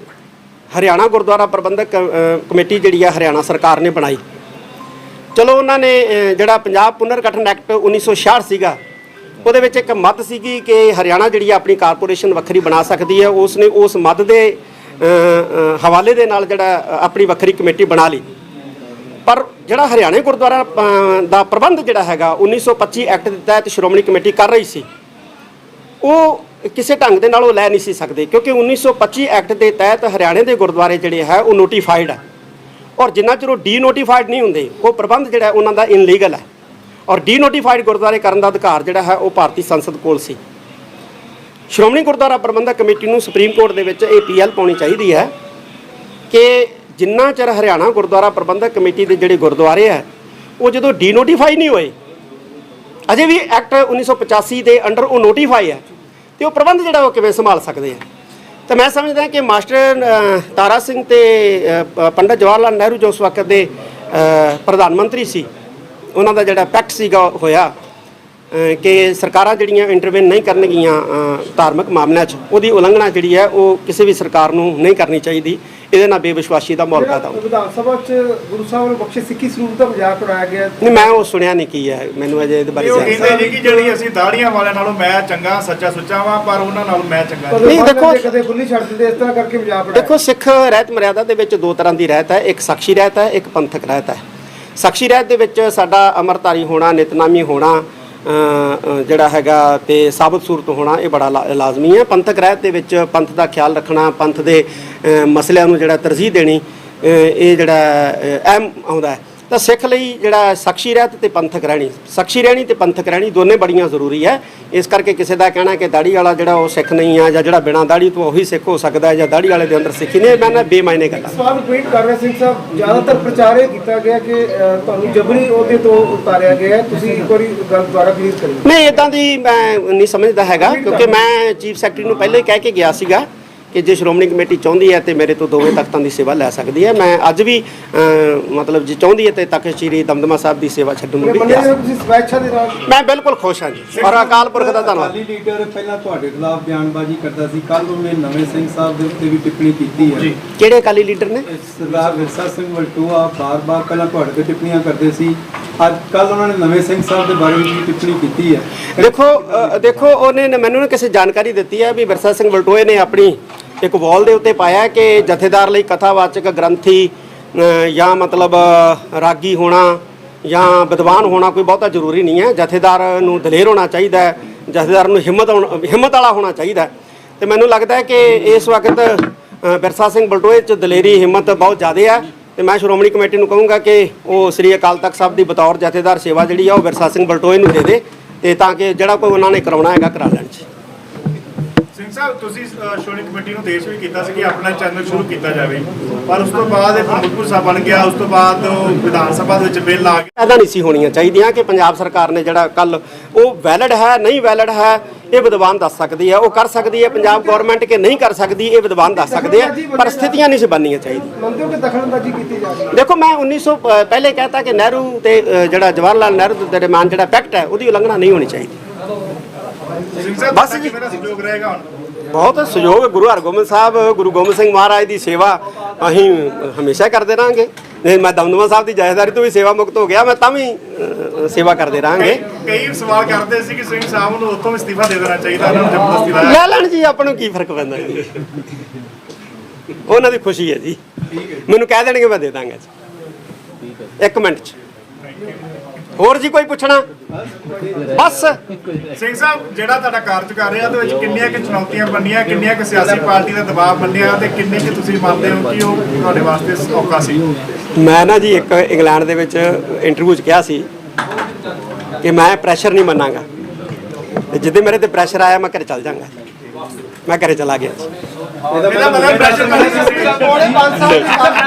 S2: ਹਰਿਆਣਾ ਗੁਰਦੁਆਰਾ ਪ੍ਰਬੰਧਕ ਕਮੇਟੀ ਜਿਹੜੀ ਹੈ ਹਰਿਆਣਾ ਸਰਕਾਰ ਨੇ ਬਣਾਈ। ਚਲੋ ਉਹਨਾਂ ਨੇ ਜਿਹੜਾ ਪੰਜਾਬ ਪੁਨਰ ਗਠਨ ਐਕਟ 1966 ਸੀਗਾ ਉਹਦੇ ਵਿੱਚ ਇੱਕ ਮੱਦ ਸੀਗੀ ਕਿ ਹਰਿਆਣਾ ਜਿਹੜੀ ਆਪਣੀ ਕਾਰਪੋਰੇਸ਼ਨ ਵੱਖਰੀ ਬਣਾ ਸਕਦੀ ਹੈ। ਉਸ ਨੇ ਉਸ ਮੱਦ ਦੇ ਹਵਾਲੇ ਦੇ ਨਾਲ ਜਿਹੜਾ ਆਪਣੀ ਵੱਖਰੀ ਕਮੇਟੀ ਬਣਾ ਲਈ। ਪਰ ਜਿਹੜਾ ਹਰਿਆਣੇ ਗੁਰਦੁਆਰਾ ਦਾ ਪ੍ਰਬੰਧ ਜਿਹੜਾ ਹੈਗਾ 1925 ਐਕਟ ਦੇ ਤਹਿਤ ਸ਼੍ਰੋਮਣੀ ਕਮੇਟੀ ਕਰ ਰਹੀ ਸੀ ਉਹ ਕਿਸੇ ਢੰਗ ਦੇ ਨਾਲ ਉਹ ਲੈ ਨਹੀਂ ਸੀ ਸਕਦੇ, ਕਿਉਂਕਿ 1925 ਐਕਟ ਦੇ ਤਹਿਤ ਹਰਿਆਣੇ ਦੇ ਗੁਰਦੁਆਰੇ ਜਿਹੜੇ ਹੈ ਉਹ ਨੋਟੀਫਾਈਡ ਹੈ, ਔਰ ਜਿੰਨਾ ਚਿਰ ਉਹ ਡੀ ਨੋਟੀਫਾਈਡ ਨਹੀਂ ਹੁੰਦੇ ਉਹ ਪ੍ਰਬੰਧ ਜਿਹੜਾ ਉਹਨਾਂ ਦਾ ਇਨਲੀਗਲ ਹੈ, ਔਰ ਡੀ ਨੋਟੀਫਾਈਡ ਗੁਰਦੁਆਰੇ ਕਰਨ ਦਾ ਅਧਿਕਾਰ ਜਿਹੜਾ ਹੈ ਉਹ ਭਾਰਤੀ ਸੰਸਦ ਕੋਲ ਸੀ। ਸ਼੍ਰੋਮਣੀ ਗੁਰਦੁਆਰਾ ਪ੍ਰਬੰਧਕ ਕਮੇਟੀ ਨੂੰ ਸੁਪਰੀਮ ਕੋਰਟ ਦੇ ਵਿੱਚ ਇਹ ਅਪੀਲ ਪਾਉਣੀ ਚਾਹੀਦੀ ਹੈ ਕਿ ਜਿੰਨਾ ਚਿਰ ਹਰਿਆਣਾ ਗੁਰਦੁਆਰਾ ਪ੍ਰਬੰਧਕ ਕਮੇਟੀ ਦੇ ਜਿਹੜੇ ਗੁਰਦੁਆਰੇ ਹੈ ਉਹ ਜਦੋਂ ਡੀ ਨੋਟੀਫਾਈ ਨਹੀਂ ਹੋਏ, ਅਜੇ ਵੀ ਐਕਟ 1985 ਦੇ ਅੰਡਰ ਉਹ ਨੋਟੀਫਾਈ ਹੈ, ਤੇ ਉਹ ਪ੍ਰਬੰਧ ਜਿਹੜਾ ਉਹ ਕਿਵੇਂ ਸੰਭਾਲ ਸਕਦੇ ਆ। ਤਾਂ ਮੈਂ ਸਮਝਦਾ ਕਿ ਮਾਸਟਰ ਤਾਰਾ ਸਿੰਘ ਤੇ ਪੰਡਿਤ ਜਵਾਹਰ ਲਾਲ ਨਹਿਰੂ ਜੋ ਉਸ ਵਕਤ ਦੇ ਪ੍ਰਧਾਨ ਮੰਤਰੀ ਸੀ, ਉਹਨਾਂ ਦਾ ਜਿਹੜਾ ਪੈਕਟ ਸੀਗਾ ਹੋਇਆ ਕਿ ਸਰਕਾਰਾਂ ਜਿਹੜੀਆਂ ਇੰਟਰਵੈਨ ਨਹੀਂ ਕਰਨਗੀਆਂ ਧਾਰਮਿਕ ਮਾਮਲਿਆਂ 'ਚ, ਉਹਦੀ ਉਲੰਘਣਾ ਜਿਹੜੀ ਹੈ ਉਹ ਕਿਸੇ ਵੀ ਸਰਕਾਰ ਨੂੰ ਨਹੀਂ ਕਰਨੀ ਚਾਹੀਦੀ। ਇਹਦੇ ਨਾਲ ਬੇਵਿਸ਼ਵਾਸੀ ਦਾ ਮਾਹੌਲ ਪੈਦਾ ਹੁੰਦਾ।
S4: ਵਿਧਾਨ ਸਭਾ 'ਚ ਗੁਰੂ ਸਾਹਿਬ ਨੂੰ ਬਖਸ਼ੇ ਸਿੱਖੀ ਸਰੂਪ ਦਾ ਮਜ਼ਾਕ ਉਡਾਇਆ ਗਿਆ।
S2: ਨਹੀਂ, ਮੈਂ ਉਹ ਸੁਣਿਆ ਨਹੀਂ ਕੀ ਹੈ, ਮੈਨੂੰ ਅਜੇ ਇਹਦੇ ਬਾਰੇ
S3: ਉਹ ਕਹਿੰਦੇ ਜੀ ਕਿ ਜਿਹੜੀ ਅਸੀਂ ਦਾੜੀਆਂ ਵਾਲਿਆਂ ਨਾਲੋਂ ਮੈਂ ਚੰਗਾ ਸੱਚਾ ਸੁੱਚਾ ਵਾਂ, ਪਰ ਉਹਨਾਂ ਨਾਲੋਂ ਮੈਂ ਚੰਗਾ
S2: ਨਹੀਂ। ਦੇਖੋ,
S4: ਕਦੇ ਖੁੱਲੀ ਛੱਡ ਦਿੰਦੇ, ਇਸ ਤਰ੍ਹਾਂ ਕਰਕੇ ਮਜ਼ਾਕ ਉਡਾਇਆ।
S2: ਦੇਖੋ, ਸਿੱਖ ਰਹਿਤ ਮਰਿਆਦਾ ਦੇ ਵਿੱਚ ਦੋ ਤਰ੍ਹਾਂ ਦੀ ਰਹਿਤ ਹੈ, ਇੱਕ ਸਾਖੀ ਰਹਿਤ ਹੈ, ਇੱਕ ਪੰਥਕ ਰਹਿਤ ਹੈ। ਸਾਖੀ ਰਹਿਤ ਦੇ ਵਿੱਚ ਸਾਡਾ ਅੰਮ੍ਰਿਤਧਾਰੀ ਹੋਣਾ, ਨਿਤਨਾਮੀ ਹੋਣਾ ਜਿਹੜਾ ਹੈਗਾ ਤੇ ਸਾਬਤ ਸੂਰਤ ਹੋਣਾ ਇਹ ਬੜਾ ਲਾਜ਼ਮੀ ਹੈ। ਪੰਥਕ ਰਹਿਤ ਦੇ ਵਿੱਚ ਪੰਥ ਦਾ ਖਿਆਲ ਰੱਖਣਾ, ਪੰਥ ਦੇ ਮਸਲਿਆਂ ਨੂੰ ਜਿਹੜਾ ਤਰਜੀਹ ਦੇਣੀ, ਇਹ ਜਿਹੜਾ ਅਹਿਮ ਆਉਂਦਾ ਹੈ। ਤਾਂ ਸਿੱਖ ਲਈ ਜਿਹੜਾ ਸਾਖੀ ਰਹਿਤ ਤੇ ਪੰਥਕ ਰਹਿਣੀ, ਸਾਖੀ ਰਹਿਣੀ ਤੇ ਪੰਥਕ ਰਹਿਣੀ ਦੋਨੇ ਬੜੀਆਂ ਜ਼ਰੂਰੀ ਹੈ। ਇਸ ਕਰਕੇ ਕਿਸੇ ਦਾ ਕਹਿਣਾ ਕਿ ਦਾੜੀ ਵਾਲਾ ਜਿਹੜਾ ਉਹ ਸਿੱਖ ਨਹੀਂ ਆ, ਜਾਂ ਜਿਹੜਾ ਬਿਨਾਂ ਦਾੜੀ ਤੋਂ ਉਹੀ ਸਿੱਖ ਹੋ ਸਕਦਾ ਹੈ, ਜਾਂ ਦਾੜੀ ਵਾਲੇ ਦੇ ਅੰਦਰ ਸਿੱਖੀ ਨਹੀਂ, ਮੈਂ ਬੇਮਾਇਨੇ ਗੱਲ।
S4: ਸਵਾਲ ਰਿਪੀਟ ਕਰ ਰਹੇ ਸਿੰਘ ਸਾਹਿਬ, ਜ਼ਿਆਦਾਤਰ ਪ੍ਰਚਾਰ ਇਹ ਕੀਤਾ ਗਿਆ ਕਿ ਤੁਹਾਨੂੰ ਜਬਰੀ ਉਹਦੇ ਤੋਂ ਉਤਾਰਿਆ ਗਿਆ ਹੈ, ਤੁਸੀਂ ਇੱਕ ਵਾਰੀ ਗੱਲ ਦੁਬਾਰਾ ਕਲੀਅਰ ਕਰਿਓ।
S2: ਨਹੀਂ, ਇਦਾਂ ਦੀ ਮੈਂ ਨਹੀਂ ਸਮਝਦਾ ਹੈਗਾ, ਕਿਉਂਕਿ ਮੈਂ ਚੀਫ ਸੈਕਟਰੀ ਨੂੰ ਪਹਿਲਾਂ ਹੀ ਕਹਿ ਕੇ ਗਿਆ ਸੀਗਾ ਕਿ ਜੇ ਸ਼੍ਰੋਮਣੀ ਕਮੇਟੀ ਚਾਹੁੰਦੀ ਹੈ ਤੇ ਮੇਰੇ ਤੋਂ ਦੋਵੇਂ ਤਖਤਾਂ ਦੀ ਸੇਵਾ ਲੈ ਸਕਦੀ ਹੈ। ਮੈਂ ਅੱਜ ਵੀ ਮਤਲਬ ਜੇ ਚਾਹੁੰਦੀ ਹੈ ਤੇ ਤਖਤ ਸ੍ਰੀ ਦਮਦਮਾ ਸਾਹਿਬ ਦੀ ਸੇਵਾ ਛੱਡਣ ਨੂੰ ਵੀ ਤਿਆਰ ਹਾਂ।
S4: ਤੁਸੀਂ ਸਵੈच्छਾ ਦੇ ਨਾਲ
S2: ਮੈਂ ਬਿਲਕੁਲ ਖੁਸ਼ ਹਾਂ ਜੀ, ਔਰ ਅਕਾਲ ਪੁਰਖ ਦਾ ਧੰਨਵਾਦ।
S5: ਅਕਾਲੀ ਲੀਡਰ ਪਹਿਲਾਂ ਤੁਹਾਡੇ ਖਿਲਾਫ ਬਿਆਨਬਾਜ਼ੀ ਕਰਦਾ ਸੀ, ਕੱਲ ਉਹਨੇ ਨਵੇਂ ਸਿੰਘ ਸਾਹਿਬ ਦੇ ਉੱਤੇ ਵੀ ਟਿੱਪਣੀ ਕੀਤੀ ਹੈ।
S2: ਕਿਹੜੇ ਅਕਾਲੀ ਲੀਡਰ ਨੇ?
S5: ਸਰਦਾਰ ਵਿਰਸਾ ਸਿੰਘ ਵਲਟੋਆ ਬਾਰ-ਬਾਰ ਪਹਿਲਾਂ ਤੁਹਾਡੇ ਤੇ ਟਿੱਪਣੀਆਂ ਕਰਦੇ ਸੀ, ਅੱਜ ਕੱਲ ਉਹਨਾਂ ਨੇ ਨਵੇਂ ਸਿੰਘ ਸਾਹਿਬ ਦੇ ਬਾਰੇ ਵੀ ਟਿੱਪਣੀ ਕੀਤੀ ਹੈ।
S2: ਦੇਖੋ ਉਹਨੇ ਮੈਨੂੰ ਕਿਸੇ ਜਾਣਕਾਰੀ ਦਿੱਤੀ ਹੈ ਵੀ ਵਿਰਸਾ ਸਿੰਘ ਵਲਟੋਏ ਨੇ ਆਪਣੀ ਇੱਕ ਵਾਲ ਦੇ ਉੱਤੇ ਪਾਇਆ ਕਿ ਜਥੇਦਾਰ ਲਈ ਕਥਾਵਾਚਕ ਗ੍ਰੰਥੀ ਜਾਂ ਮਤਲਬ ਰਾਗੀ ਹੋਣਾ ਜਾਂ ਵਿਦਵਾਨ ਹੋਣਾ ਕੋਈ ਬਹੁਤਾ ਜ਼ਰੂਰੀ ਨਹੀਂ ਹੈ। ਜਥੇਦਾਰ ਨੂੰ ਦਲੇਰ ਹੋਣਾ ਚਾਹੀਦਾ ਹੈ, ਜਥੇਦਾਰ ਨੂੰ ਹਿੰਮਤ ਵਾਲਾ ਹੋਣਾ ਚਾਹੀਦਾ। ਤੇ ਮੈਨੂੰ ਲੱਗਦਾ ਹੈ ਕਿ ਇਸ ਵਕਤ ਵਿਰਸਾ ਸਿੰਘ ਵਲਟੋਏ 'ਚ ਦਲੇਰੀ ਹਿੰਮਤ ਬਹੁਤ ਜ਼ਿਆਦਾ ਹੈ, ਤੇ ਮੈਂ ਸ਼੍ਰੋਮਣੀ ਕਮੇਟੀ ਨੂੰ ਕਹੂੰਗਾ ਕਿ ਉਹ ਸ੍ਰੀ ਅਕਾਲ ਤਖਤ ਸਾਹਿਬ ਦੀ ਬਤੌਰ ਜਥੇਦਾਰ ਸੇਵਾ ਜਿਹੜੀ ਆ ਉਹ ਵਿਰਸਾ ਸਿੰਘ ਵਲਟੋਏ ਨੂੰ ਦੇ ਦੇ, ਤੇ ਤਾਂ ਕਿ ਜਿਹੜਾ ਕੋਈ ਉਹਨਾਂ ਨੇ ਕਰਾਉਣਾ ਹੈਗਾ ਕਰਾ ਲੈਣ 'ਚ।
S3: ਸਿੰਘ ਸਾਹਿਬ, ਤੁਸੀਂ ਸ਼੍ਰੋਮਣੀ ਕਮੇਟੀ ਨੂੰ ਦੇਸ਼ ਵੀ ਕੀਤਾ ਸੀ ਕਿ ਆਪਣਾ ਚੈਨਲ ਸ਼ੁਰੂ ਕੀਤਾ ਜਾਵੇ, ਪਰ ਉਸ ਤੋਂ ਬਾਅਦ ਇਹ ਪ੍ਰਮੁੱਖ ਸਾਹਿਬ ਬਣ ਗਿਆ, ਉਸ ਤੋਂ ਬਾਅਦ ਵਿਧਾਨ ਸਭਾ ਦੇ ਵਿੱਚ ਬਿੱਲ ਆ ਗਿਆ।
S2: ਐਦਾਂ ਨਹੀਂ ਸੀ ਹੋਣੀਆਂ ਚਾਹੀਦੀਆਂ ਕਿ ਪੰਜਾਬ ਸਰਕਾਰ ਨੇ ਜਿਹੜਾ ਕੱਲ ਉਹ ਵੈਲਿਡ ਹੈ ਨਹੀਂ ਵੈਲਿਡ ਹੈ ਇਹ ਵਿਦਵਾਨ ਦੱਸ ਸਕਦੀ ਹੈ, ਉਹ ਕਰ ਸਕਦੀ ਹੈ ਪੰਜਾਬ ਗਵਰਨਮੈਂਟ ਕਿ ਨਹੀਂ ਕਰ ਸਕਦੀ ਇਹ ਵਿਦਵਾਨ ਦੱਸ ਸਕਦੇ ਆ, ਪਰ ਸਥਿਤੀਆਂ ਨਹੀਂ ਸੀ ਬਣਨੀਆਂ ਚਾਹੀਦੀਆਂ।
S4: ਮੰਨਦੇ ਹੋ ਕਿ ਦਖਲਅੰਦਾਜ਼ੀ ਕੀਤੀ ਜਾ ਰਹੀ ਹੈ?
S2: ਦੇਖੋ, ਮੈਂ 1900 ਪਹਿਲੇ ਕਹਿਤਾ ਕਿ ਨਹਿਰੂ ਤੇ ਜਿਹੜਾ ਜਵਾਹਰ ਲਾਲ ਨਹਿਰੂ ਦੇ ਦਰਮਿਆਨ ਜਿਹੜਾ ਪੈਕਟ ਹੈ ਉਹਦੀ ਉਲੰਘਣਾ ਨਹੀਂ ਹੋਣੀ ਚਾਹੀਦੀ।
S3: ਸਿੰਘ ਸਾਹਿਬ,
S2: ਬਸ ਜੀ।
S3: ਮੇਰਾ ਸਹਿਯੋਗ ਰਹੇਗਾ ਹੁਣ।
S2: ਬਹੁਤ ਸਹਿਯੋਗ ਗੁਰੂ ਹਰਗੋਬਿੰਦ ਸਾਹਿਬ, ਗੁਰੂ ਗੋਬਿੰਦ ਸਿੰਘ ਮਹਾਰਾਜ ਦੀ ਸੇਵਾ ਅਸੀਂ ਹਮੇਸ਼ਾ ਕਰਦੇ ਰਹਾਂਗੇ। ਮੈਂ ਦਮਦਮਾ ਸਾਹਿਬ ਦੀ ਜਥੇਦਾਰੀ ਤੋਂ ਵੀ ਸੇਵਾ ਮੁਕਤ ਹੋ ਗਿਆ, ਮੈਂ ਤਾਂ ਵੀ ਸੇਵਾ ਕਰਦੇ ਰਹਾਂਗੇ।
S3: ਕਈ ਸਵਾਲ ਕਰਦੇ ਸੀ ਕਿ ਸਿੰਘ ਸਾਹਿਬ ਨੂੰ ਉੱਥੋਂ ਇਸਤੀਫਾ ਦੇ ਦੇਣਾ ਚਾਹੀਦਾ, ਉਹਨਾਂ ਨੂੰ ਜ਼ਬਰਦਸਤੀ ਲਾਇਆ।
S2: ਲੈ ਲੈਣ ਜੀ, ਆਪਾਂ ਨੂੰ ਕੀ ਫਰਕ ਪੈਂਦਾ ਜੀ, ਉਹਨਾਂ ਦੀ ਖੁਸ਼ੀ ਹੈ ਜੀ। ਮੈਨੂੰ ਕਹਿ ਦੇਣਗੇ ਮੈਂ ਦੇ ਦਾਂਗਾ ਜੀ 1 ਮਿੰਟ 'ਚ। ਹੋਰ ਜੀ ਕੋਈ ਪੁੱਛਣਾ? ਬਸ
S3: ਸਿੰਘ ਸਾਹਿਬ, ਜਿਹੜਾ ਤੁਹਾਡਾ ਕਾਰਜਕਾਲ ਰਿਹਾ ਉਹਦੇ ਵਿੱਚ ਕਿੰਨੀਆਂ ਕਿ ਚੁਣੌਤੀਆਂ ਬਣੀਆਂ, ਕਿੰਨੀਆਂ ਕਿ ਸਿਆਸੀ ਪਾਰਟੀ ਦਾ ਦਬਾਅ ਬਣਿਆ, ਤੇ ਕਿੰਨੇ ਕਿ ਤੁਸੀਂ ਮੰਨਦੇ ਹੋ ਕਿ ਉਹ ਤੁਹਾਡੇ ਵਾਸਤੇ ਔਖਾ ਸੀ?
S2: ਮੈਂ ਨਾ ਜੀ ਇੱਕ ਇੰਗਲੈਂਡ ਦੇ ਵਿੱਚ ਇੰਟਰਵਿਊ 'ਚ ਕਿਹਾ ਸੀ ਕਿ ਮੈਂ ਪ੍ਰੈਸ਼ਰ ਨਹੀਂ ਮੰਨਾਂਗਾ, ਤੇ ਜਿੱਦੇ ਮੇਰੇ ਤੇ ਪ੍ਰੈਸ਼ਰ ਆਇਆ ਮੈਂ ਘਰੇ ਚੱਲ ਜਾਂਗਾ। ਮੈਂ ਘਰੇ ਚਲਾ ਗਿਆ।
S3: ਇਹਦਾ ਮਤਲਬ ਪ੍ਰੈਸ਼ਰ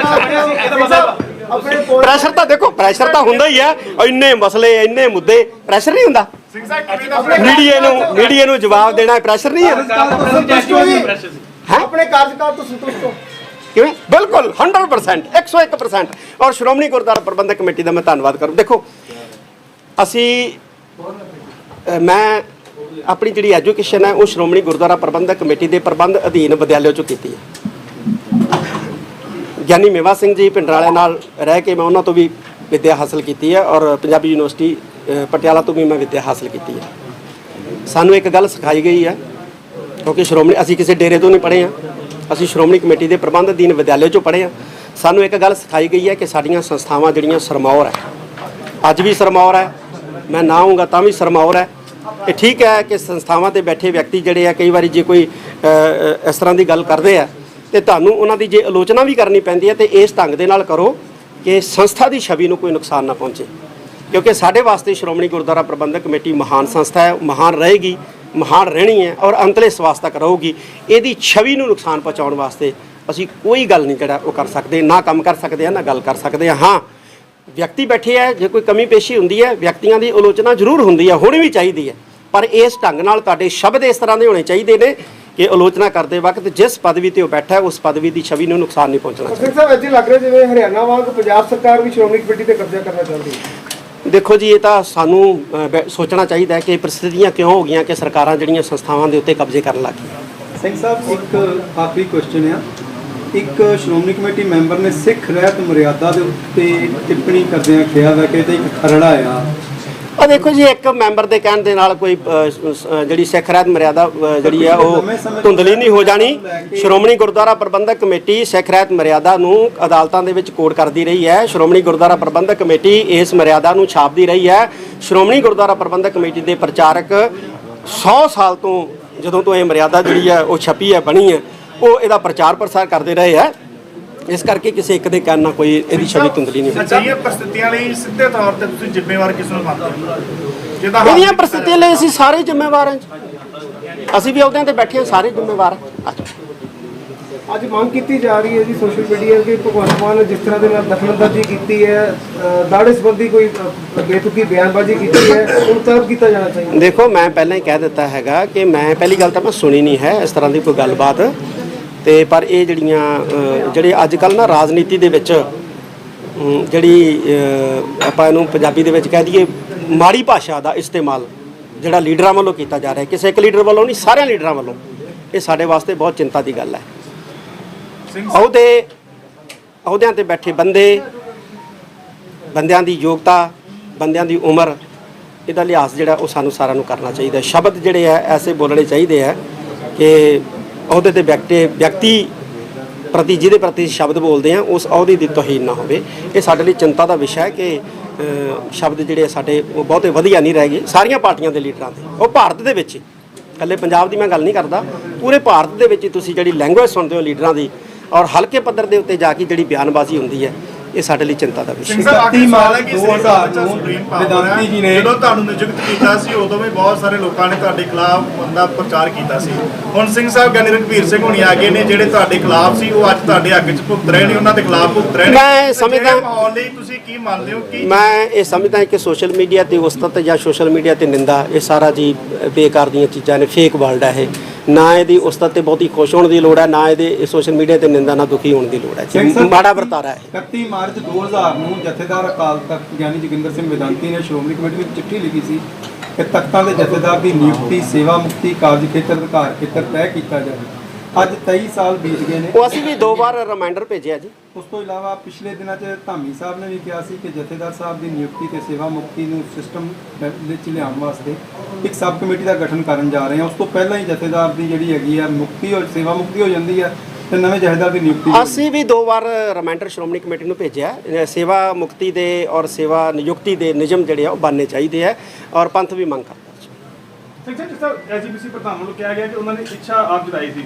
S2: ਪ੍ਰੈਸ਼ਰ ਤਾਂ ਦੇਖੋ, ਪ੍ਰੈਸ਼ਰ ਤਾਂ ਹੁੰਦਾ ਹੀ ਹੈ, ਇੰਨੇ ਮਸਲੇ ਇੰਨੇ ਮੁੱਦੇ, ਪ੍ਰੈਸ਼ਰ ਨਹੀਂ ਹੁੰਦਾ।
S3: ਸਿੰਘ ਸਾਹਿਬ, ਕਿਵੇਂ ਦਾ
S2: ਮੀਡੀਆ ਨੂੰ ਜਵਾਬ ਦੇਣਾ ਪ੍ਰੈਸ਼ਰ ਨਹੀਂ ਹੈ।
S4: ਆਪਣੇ ਕਾਰਜਕਾਲ ਤੋਂ ਸੰਤੁਸ਼ਟ ਹੋ?
S2: ਕਿਵੇਂ? ਬਿਲਕੁਲ 100%, 101%। ਔਰ ਸ਼੍ਰੋਮਣੀ ਗੁਰਦੁਆਰਾ ਪ੍ਰਬੰਧਕ ਕਮੇਟੀ ਦਾ ਮੈਂ ਧੰਨਵਾਦ ਕਰੂੰ। ਦੇਖੋ, ਮੈਂ ਆਪਣੀ ਜਿਹੜੀ ਐਜੂਕੇਸ਼ਨ ਹੈ ਉਹ ਸ਼੍ਰੋਮਣੀ ਗੁਰਦੁਆਰਾ ਪ੍ਰਬੰਧਕ ਕਮੇਟੀ ਦੇ ਪ੍ਰਬੰਧ ਅਧੀਨ ਵਿਦਿਆਲਿਆ 'ਚੋਂ ਕੀਤੀ ਹੈ। ਗਿਆਨੀ ਮੇਵਾ ਸਿੰਘ ਜੀ ਪਿੰਡਰਾਲੇ ਨਾਲ ਰਹਿ ਕੇ ਮੈਂ ਉਹਨਾਂ ਤੋਂ ਵੀ ਵਿੱਦਿਆ ਹਾਸਲ ਕੀਤੀ ਹੈ, ਔਰ ਪੰਜਾਬੀ ਯੂਨੀਵਰਸਿਟੀ ਪਟਿਆਲਾ ਤੋਂ ਵੀ ਮੈਂ ਵਿੱਦਿਆ ਹਾਸਲ ਕੀਤੀ ਹੈ। ਸਾਨੂੰ ਇੱਕ ਗੱਲ ਸਿਖਾਈ ਗਈ ਹੈ, ਕਿਉਂਕਿ ਅਸੀਂ ਕਿਸੇ ਡੇਰੇ ਤੋਂ ਨਹੀਂ ਪੜ੍ਹੇ ਹਾਂ, ਅਸੀਂ ਸ਼੍ਰੋਮਣੀ ਕਮੇਟੀ ਦੇ ਪ੍ਰਬੰਧ ਅਧੀਨ ਵਿਦਿਆਲਿਆ 'ਚੋਂ ਪੜ੍ਹੇ ਹਾਂ। ਸਾਨੂੰ ਇੱਕ ਗੱਲ ਸਿਖਾਈ ਗਈ ਹੈ ਕਿ ਸਾਡੀਆਂ ਸੰਸਥਾਵਾਂ ਜਿਹੜੀਆਂ ਸਰਮੌਰ ਹੈ, ਅੱਜ ਵੀ ਸਰਮੌਰ ਹੈ, ਮੈਂ ਨਾ ਆਊਂਗਾ ਤਾਂ ਵੀ ਸਰਮੌਰ ਹੈ, ਇਹ ਠੀਕ ਹੈ ਕਿ ਸੰਸਥਾਵਾਂ ਤੇ ਬੈਠੇ ਵਿਅਕਤੀ ਜਿਹੜੇ ਆ ਕਈ ਵਾਰੀ ਜੇ ਕੋਈ ਇਸ ਤਰ੍ਹਾਂ ਦੀ ਗੱਲ ਕਰਦੇ ਆ ਤੇ ਤੁਹਾਨੂੰ ਉਹਨਾਂ ਦੀ ਜੇ ਆਲੋਚਨਾ ਵੀ ਕਰਨੀ ਪੈਂਦੀ ਹੈ ਤੇ ਇਸ ਢੰਗ ਦੇ ਨਾਲ ਕਰੋ ਕਿ ਸੰਸਥਾ ਦੀ ਛਵੀ ਨੂੰ ਕੋਈ ਨੁਕਸਾਨ ਨਾ ਪਹੁੰਚੇ, ਕਿਉਂਕਿ ਸਾਡੇ ਵਾਸਤੇ ਸ਼੍ਰੋਮਣੀ ਗੁਰਦੁਆਰਾ ਪ੍ਰਬੰਧਕ ਕਮੇਟੀ ਮਹਾਨ ਸੰਸਥਾ ਹੈ, ਮਹਾਨ ਰਹੇਗੀ, ਮਹਾਨ ਰਹਿਣੀ ਹੈ ਔਰ ਅੰਤਲੇ ਸਵਾਸ ਤੱਕ ਰਹੂਗੀ। ਇਹਦੀ ਛਵੀ ਨੂੰ ਨੁਕਸਾਨ ਪਹੁੰਚਾਉਣ ਵਾਸਤੇ ਅਸੀਂ ਕੋਈ ਗੱਲ ਨਹੀਂ ਜਿਹੜਾ ਉਹ ਕਰ ਸਕਦੇ, ਨਾ ਕੰਮ ਕਰ ਸਕਦੇ ਆ ਨਾ ਗੱਲ ਕਰ ਸਕਦੇ ਆ। ਹਾਂ, ਵਿਅਕਤੀ ਬੈਠੇ ਹੈ, ਜੇ ਕੋਈ ਕਮੀ ਪੇਸ਼ੀ ਹੁੰਦੀ ਹੈ, ਵਿਅਕਤੀਆਂ ਦੀ ਆਲੋਚਨਾ ਜ਼ਰੂਰ ਹੁੰਦੀ ਹੈ, ਹੋਣੀ ਵੀ ਚਾਹੀਦੀ ਹੈ, ਪਰ ਇਸ ਢੰਗ ਨਾਲ ਤੁਹਾਡੇ ਸ਼ਬਦ ਇਸ ਤਰ੍ਹਾਂ ਦੇ ਹੋਣੇ ਚਾਹੀਦੇ ਨੇ ਕਿ ਆਲੋਚਨਾ ਕਰਦੇ ਵਕਤ ਜਿਸ ਪਦਵੀ ਤੇ ਉਹ ਬੈਠਾ ਹੈ ਉਸ ਪਦਵੀ ਦੀ ਛਵੀ ਨੂੰ ਨੁਕਸਾਨ ਨਹੀਂ ਪਹੁੰਚਣਾ ਚਾਹੀਦਾ।
S4: ਸਿੰਘ ਸਾਹਿਬ ਅੱਜ ਲੱਗ ਰਿਹਾ ਜਿਵੇਂ ਹਰਿਆਣਾ ਵਾਂਗ ਪੰਜਾਬ ਸਰਕਾਰ ਵੀ ਸ਼੍ਰੋਮਣੀ ਕਮੇਟੀ ਤੇ ਕਬਜ਼ਾ ਕਰਨਾ ਚਾਹੁੰਦੀ ਹੈ।
S2: ਦੇਖੋ ਜੀ, ਇਹ ਤਾਂ ਸਾਨੂੰ ਸੋਚਣਾ ਚਾਹੀਦਾ ਹੈ ਕਿ ਪ੍ਰਸਥਿਤੀਆਂ ਕਿਉਂ ਹੋ ਗਈਆਂ ਕਿ ਸਰਕਾਰਾਂ ਜਿਹੜੀਆਂ ਸੰਸਥਾਵਾਂ ਦੇ ਉੱਤੇ ਕਬਜ਼ੇ ਕਰਨ ਲੱਗ ਗਈਆਂ।
S5: ਸਿੰਘ ਸਾਹਿਬ ਇੱਕ ਆਖਰੀ ਕੁਐਸਚਨ ਆ, ਇੱਕ ਸ਼੍ਰੋਮਣੀ ਕਮੇਟੀ ਮੈਂਬਰ ਨੇ ਸਿੱਖ ਰਹਿਤ ਮਰਿਆਦਾ ਦੇ ਉੱਤੇ ਟਿੱਪਣੀ ਕਰਦਿਆਂ ਕਿਹਾ ਹੈ ਕਿ ਇਹ ਤਾਂ ਇੱਕ ਖਰੜਾ ਆ।
S2: ਆ ਦੇਖੋ ਜੀ, ਇੱਕ ਮੈਂਬਰ ਦੇ ਕਹਿਣ ਦੇ ਨਾਲ ਕੋਈ ਜਿਹੜੀ ਸਿੱਖ ਰਹਿਤ ਮਰਿਆਦਾ ਜਿਹੜੀ ਹੈ ਉਹ ਧੁੰਦਲੀ ਨਹੀਂ ਹੋ ਜਾਣੀ। ਸ਼੍ਰੋਮਣੀ ਗੁਰਦੁਆਰਾ ਪ੍ਰਬੰਧਕ ਕਮੇਟੀ ਸਿੱਖ ਰਹਿਤ ਮਰਿਆਦਾ ਨੂੰ ਅਦਾਲਤਾਂ ਦੇ ਵਿੱਚ ਕੋਡ ਕਰਦੀ ਰਹੀ ਹੈ। ਸ਼੍ਰੋਮਣੀ ਗੁਰਦੁਆਰਾ ਪ੍ਰਬੰਧਕ ਕਮੇਟੀ ਇਸ ਮਰਿਆਦਾ ਨੂੰ ਛਾਪਦੀ ਰਹੀ ਹੈ। ਸ਼੍ਰੋਮਣੀ ਗੁਰਦੁਆਰਾ ਪ੍ਰਬੰਧਕ ਕਮੇਟੀ ਦੇ ਪ੍ਰਚਾਰਕ 100 ਸਾਲ ਤੋਂ ਜਦੋਂ ਤੋਂ ਇਹ ਮਰਿਆਦਾ ਜਿਹੜੀ ਹੈ ਉਹ ਛਪੀ ਹੈ, ਬਣੀ ਹੈ, ਉਹ ਇਹਦਾ ਪ੍ਰਚਾਰ ਪ੍ਰਸਾਰ ਕਰਦੇ ਰਹੇ ਹੈ। ਇਸ ਕਰਕੇ ਕਿਸੇ ਇੱਕ ਦੇ ਕਹਿਣ ਨਾਲ ਕੋਈ ਇਹਦੀ ਛਵੀ ਧੁੰਦਲੀ ਨਹੀਂ ਹੋਈ।
S3: ਅਜਿਹੀਆਂ ਪ੍ਰਸਥਿਤੀਆਂ ਲਈ ਸਿੱਧੇ ਤੌਰ ਤੇ ਤੁਸੀਂ ਜ਼ਿੰਮੇਵਾਰ ਕਿਸ ਨੂੰ ਮੰਨਦੇ ਹੋ? ਜਿਹਦਾ
S2: ਇਹਦੀਆਂ ਪ੍ਰਸਥਿਤੀਆਂ ਲਈ ਅਸੀਂ ਸਾਰੇ ਜ਼ਿੰਮੇਵਾਰ ਹਾਂ। ਅਸੀਂ ਵੀ ਅਹੁਦਿਆਂ ਤੇ ਬੈਠੇ ਹਾਂ, ਸਾਰੇ ਜ਼ਿੰਮੇਵਾਰ ਹਾਂ।
S4: ਅੱਜ ਮੰਗ ਕੀਤੀ ਜਾ ਰਹੀ ਹੈ ਜੀ ਸੋਸ਼ਲ ਮੀਡੀਆ ਕਿ ਭਗਵੰਤ ਮਾਨ ਨੇ ਜਿਸ ਤਰ੍ਹਾਂ ਦੇ ਨਾਲ ਦਖਲਅੰਦਾਜ਼ੀ ਕੀਤੀ ਹੈ, ਦਾੜੇ ਸੰਬੰਧੀ ਕੋਈ ਬੇਤੁਕੀ ਬਿਆਨਬਾਜ਼ੀ ਕੀਤੀ ਹੈ, ਉਹਨੂੰ ਤਲਬ ਕੀਤਾ ਜਾਣਾ ਚਾਹੀਦਾ।
S2: ਦੇਖੋ, ਮੈਂ ਪਹਿਲਾਂ ਹੀ ਕਹਿ ਦਿੱਤਾ ਹੈਗਾ ਕਿ ਮੈਂ ਪਹਿਲੀ ਗੱਲ ਤਾਂ ਮੈਂ ਸੁਣੀ ਨਹੀਂ ਹੈ ਇਸ ਤਰ੍ਹਾਂ ਦੀ ਕੋਈ ਗੱਲਬਾਤ, ਤੇ ਪਰ ਇਹ ਜਿਹੜੇ ਅੱਜ ਕੱਲ੍ਹ ਨਾ ਰਾਜਨੀਤੀ ਦੇ ਵਿੱਚ ਜਿਹੜੀ ਆਪਾਂ ਇਹਨੂੰ ਪੰਜਾਬੀ ਦੇ ਵਿੱਚ ਕਹਿ ਦਈਏ ਮਾੜੀ ਭਾਸ਼ਾ ਦਾ ਇਸਤੇਮਾਲ ਜਿਹੜਾ ਲੀਡਰਾਂ ਵੱਲੋਂ ਕੀਤਾ ਜਾ ਰਿਹਾ, ਕਿਸੇ ਇੱਕ ਲੀਡਰ ਵੱਲੋਂ ਨਹੀਂ, ਸਾਰਿਆਂ ਲੀਡਰਾਂ ਵੱਲੋਂ, ਇਹ ਸਾਡੇ ਵਾਸਤੇ ਬਹੁਤ ਚਿੰਤਾ ਦੀ ਗੱਲ ਹੈ। ਅਹੁਦਿਆਂ ਤੇ ਬੈਠੇ ਬੰਦਿਆਂ ਦੀ ਯੋਗਤਾ, ਬੰਦਿਆਂ ਦੀ ਉਮਰ, ਇਹਦਾ ਲਿਹਾਜ਼ ਜਿਹੜਾ ਉਹ ਸਾਨੂੰ ਸਾਰਿਆਂ ਨੂੰ ਕਰਨਾ ਚਾਹੀਦਾ। ਸ਼ਬਦ ਜਿਹੜੇ ਹੈ ਐਸੇ ਬੋਲਣੇ ਚਾਹੀਦੇ ਹੈ ਕਿ ਅਹੁਦੇ ਤੇ ਵਿਅਕਤੀ ਪ੍ਰਤੀ ਜਿਹਦੇ ਪ੍ਰਤੀ ਸ਼ਬਦ ਬੋਲਦੇ ਆ ਉਸ ਅਹੁਦੇ ਦੀ ਤੋਹੀਨ ਨਾ ਹੋਵੇ। ਇਹ ਸਾਡੇ ਲਈ ਚਿੰਤਾ ਦਾ ਵਿਸ਼ਾ ਹੈ ਕਿ ਸ਼ਬਦ ਜਿਹੜੇ ਸਾਡੇ ਉਹ ਬਹੁਤੇ ਵਧੀਆ ਨਹੀਂ ਰਹਿ ਗਏ ਸਾਰੀਆਂ ਪਾਰਟੀਆਂ ਦੇ ਲੀਡਰਾਂ ਦੇ। ਉਹ ਭਾਰਤ ਦੇ ਵਿੱਚ, ਇਕੱਲੇ ਪੰਜਾਬ ਦੀ ਮੈਂ ਗੱਲ ਨਹੀਂ ਕਰਦਾ, ਪੂਰੇ ਭਾਰਤ ਦੇ ਵਿੱਚ ਤੁਸੀਂ ਜਿਹੜੀ ਲੈਂਗੁਏਜ ਸੁਣਦੇ ਹੋ ਲੀਡਰਾਂ ਦੀ ਔਰ ਹਲਕੇ ਪੱਧਰ ਦੇ ਉੱਤੇ ਜਾ ਕੇ ਜਿਹੜੀ ਬਿਆਨਬਾਜ਼ੀ ਹੁੰਦੀ ਹੈ, ਇਹ ਸਾਡੇ ਲਈ ਚਿੰਤਾ ਦਾ ਵਿਸ਼ਾ ਹੈ।
S5: 31 ਮਾਰਚ 2000 ਵਿਦਾਂਤੀ ਜੀ ਨੇ
S3: ਜਦੋਂ ਤੁਹਾਨੂੰ ਨਿਯੁਕਤ ਕੀਤਾ ਸੀ ਉਦੋਂ ਵੀ ਬਹੁਤ ਸਾਰੇ ਲੋਕਾਂ ਨੇ ਤੁਹਾਡੇ ਖਿਲਾਫ ਬੰਦਾ ਪ੍ਰਚਾਰ ਕੀਤਾ ਸੀ। ਹੁਣ ਸਿੰਘ ਸਾਹਿਬ ਗਿਆਨੀ ਰਘਬੀਰ ਸਿੰਘ ਹੁਣੀ ਆ ਗਏ ਨੇ, ਜਿਹੜੇ ਤੁਹਾਡੇ ਖਿਲਾਫ ਸੀ ਉਹ ਅੱਜ ਤੁਹਾਡੇ ਹੱਕ 'ਚ ਭੁਗਤ ਰਹੇ ਨੇ, ਉਹਨਾਂ ਦੇ ਖਿਲਾਫ ਭੁਗਤ ਰਹੇ ਨੇ।
S2: ਮੈਂ ਸਮਝਦਾ
S3: ਮਾਹੌਲ ਲਈ ਤੁਸੀਂ ਕੀ ਮੰਨਦੇ ਹੋ ਕਿ
S2: ਮੈਂ ਇਹ ਸਮਝਦਾ ਕਿ ਸੋਸ਼ਲ ਮੀਡੀਆ ਤੇ ਉਸਤਤ ਜਾਂ ਸੋਸ਼ਲ ਮੀਡੀਆ ਤੇ ਨਿੰਦਾ, ਇਹ ਸਾਰਾ ਜੀ ਬੇਕਾਰ ਦੀਆਂ ਚੀਜ਼ਾਂ ਨੇ, ਫੇਕ ਵਰਲਡ ਹੈ ਇਹ। ਨਾ ਇਹਦੀ ਉਸਤਤ ਤੇ ਬਹੁਤੀ ਖੁਸ਼ ਹੋਣ ਦੀ ਲੋੜ ਹੈ, ਨਾ ਇਹਦੇ ਸੋਸ਼ਲ ਮੀਡੀਆ ਤੇ ਨਿੰਦਾ ਨਾਲ ਦੁਖੀ ਹੋਣ ਦੀ ਲੋੜ ਹੈ। ਮਾੜਾ ਵਰਤਾਰਾ ਹੈ।
S5: 31 ਮਾਰਚ 2000 ਨੂੰ ਜਥੇਦਾਰ ਅਕਾਲ ਤਖਤ ਗਿਆਨੀ ਜੋਗਿੰਦਰ ਸਿੰਘ ਵਿਦਾਂਤੀ ਨੇ ਸ਼੍ਰੋਮਣੀ ਕਮੇਟੀ ਵਿੱਚ ਚਿੱਠੀ ਲਿਖੀ ਸੀ ਕਿ ਤਖਤਾਂ ਦੇ ਜਥੇਦਾਰ ਦੀ ਨਿਯੁਕਤੀ, ਸੇਵਾ ਮੁਕਤੀ, ਕਾਰਜ ਖੇਤਰ, ਅਧਿਕਾਰ ਖੇਤਰ ਤੈਅ ਕੀਤਾ ਜਾਵੇ। ਅੱਜ 23 ਸਾਲ ਬੀਤ ਗਏ ਨੇ।
S2: ਉਹ ਅਸੀਂ ਵੀ 2 ਵਾਰ ਰਿਮਾਈਂਡਰ ਭੇਜਿਆ ਜੀ।
S5: ਉਸ ਤੋਂ ਇਲਾਵਾ ਪਿਛਲੇ ਦਿਨਾਂ 'ਚ ਧਾਮੀ ਸਾਹਿਬ ਨੇ ਵੀ ਕਿਹਾ ਸੀ ਕਿ ਜਥੇਦਾਰ ਸਾਹਿਬ ਦੀ ਨਿਯੁਕਤੀ ਤੇ ਸੇਵਾ ਮੁਕਤੀ ਨੂੰ ਸਿਸਟਮ ਵਿੱਚ ਲਿਆਉਣ ਵਾਸਤੇ ਇੱਕ ਸਬ ਕਮੇਟੀ ਦਾ ਗਠਨ ਕਰਨ ਜਾ ਰਹੇ ਹਾਂ। ਉਸ ਤੋਂ ਪਹਿਲਾਂ ਹੀ ਜਥੇਦਾਰ ਦੀ ਜਿਹੜੀ ਹੈਗੀ ਆ ਮੁਕਤੀ ਔਰ ਸੇਵਾ ਮੁਕਤੀ ਹੋ ਜਾਂਦੀ ਹੈ ਤੇ ਨਵੇਂ ਜਥੇਦਾਰ ਦੀ ਨਿਯੁਕਤੀ।
S2: ਅਸੀਂ ਵੀ 2 ਵਾਰ ਰਿਮਾਈਂਡਰ ਸ਼੍ਰੋਮਣੀ ਕਮੇਟੀ ਨੂੰ ਭੇਜਿਆ। ਸੇਵਾ ਮੁਕਤੀ ਦੇ ਔਰ ਸੇਵਾ ਨਿਯੁਕਤੀ ਦੇ ਨਿਯਮ ਜਿਹੜੇ ਆ ਉਹ ਬਣਨੇ ਚਾਹੀਦੇ ਆ ਔਰ ਪੰਥ ਵੀ ਮੰਗ ਕਰਦਾ।
S6: ਸਿੰਘ ਸਾਹਿਬ, ਜਿਸ ਤਰ੍ਹਾਂ ਐਜੀਪੀਸੀ ਪ੍ਰਧਾਨ ਵੱਲੋਂ ਕਿਹਾ ਗਿਆ ਕਿ ਉਹਨਾਂ ਨੇ ਇੱਛਾ ਆਪ ਜਤਾਈ ਸੀ,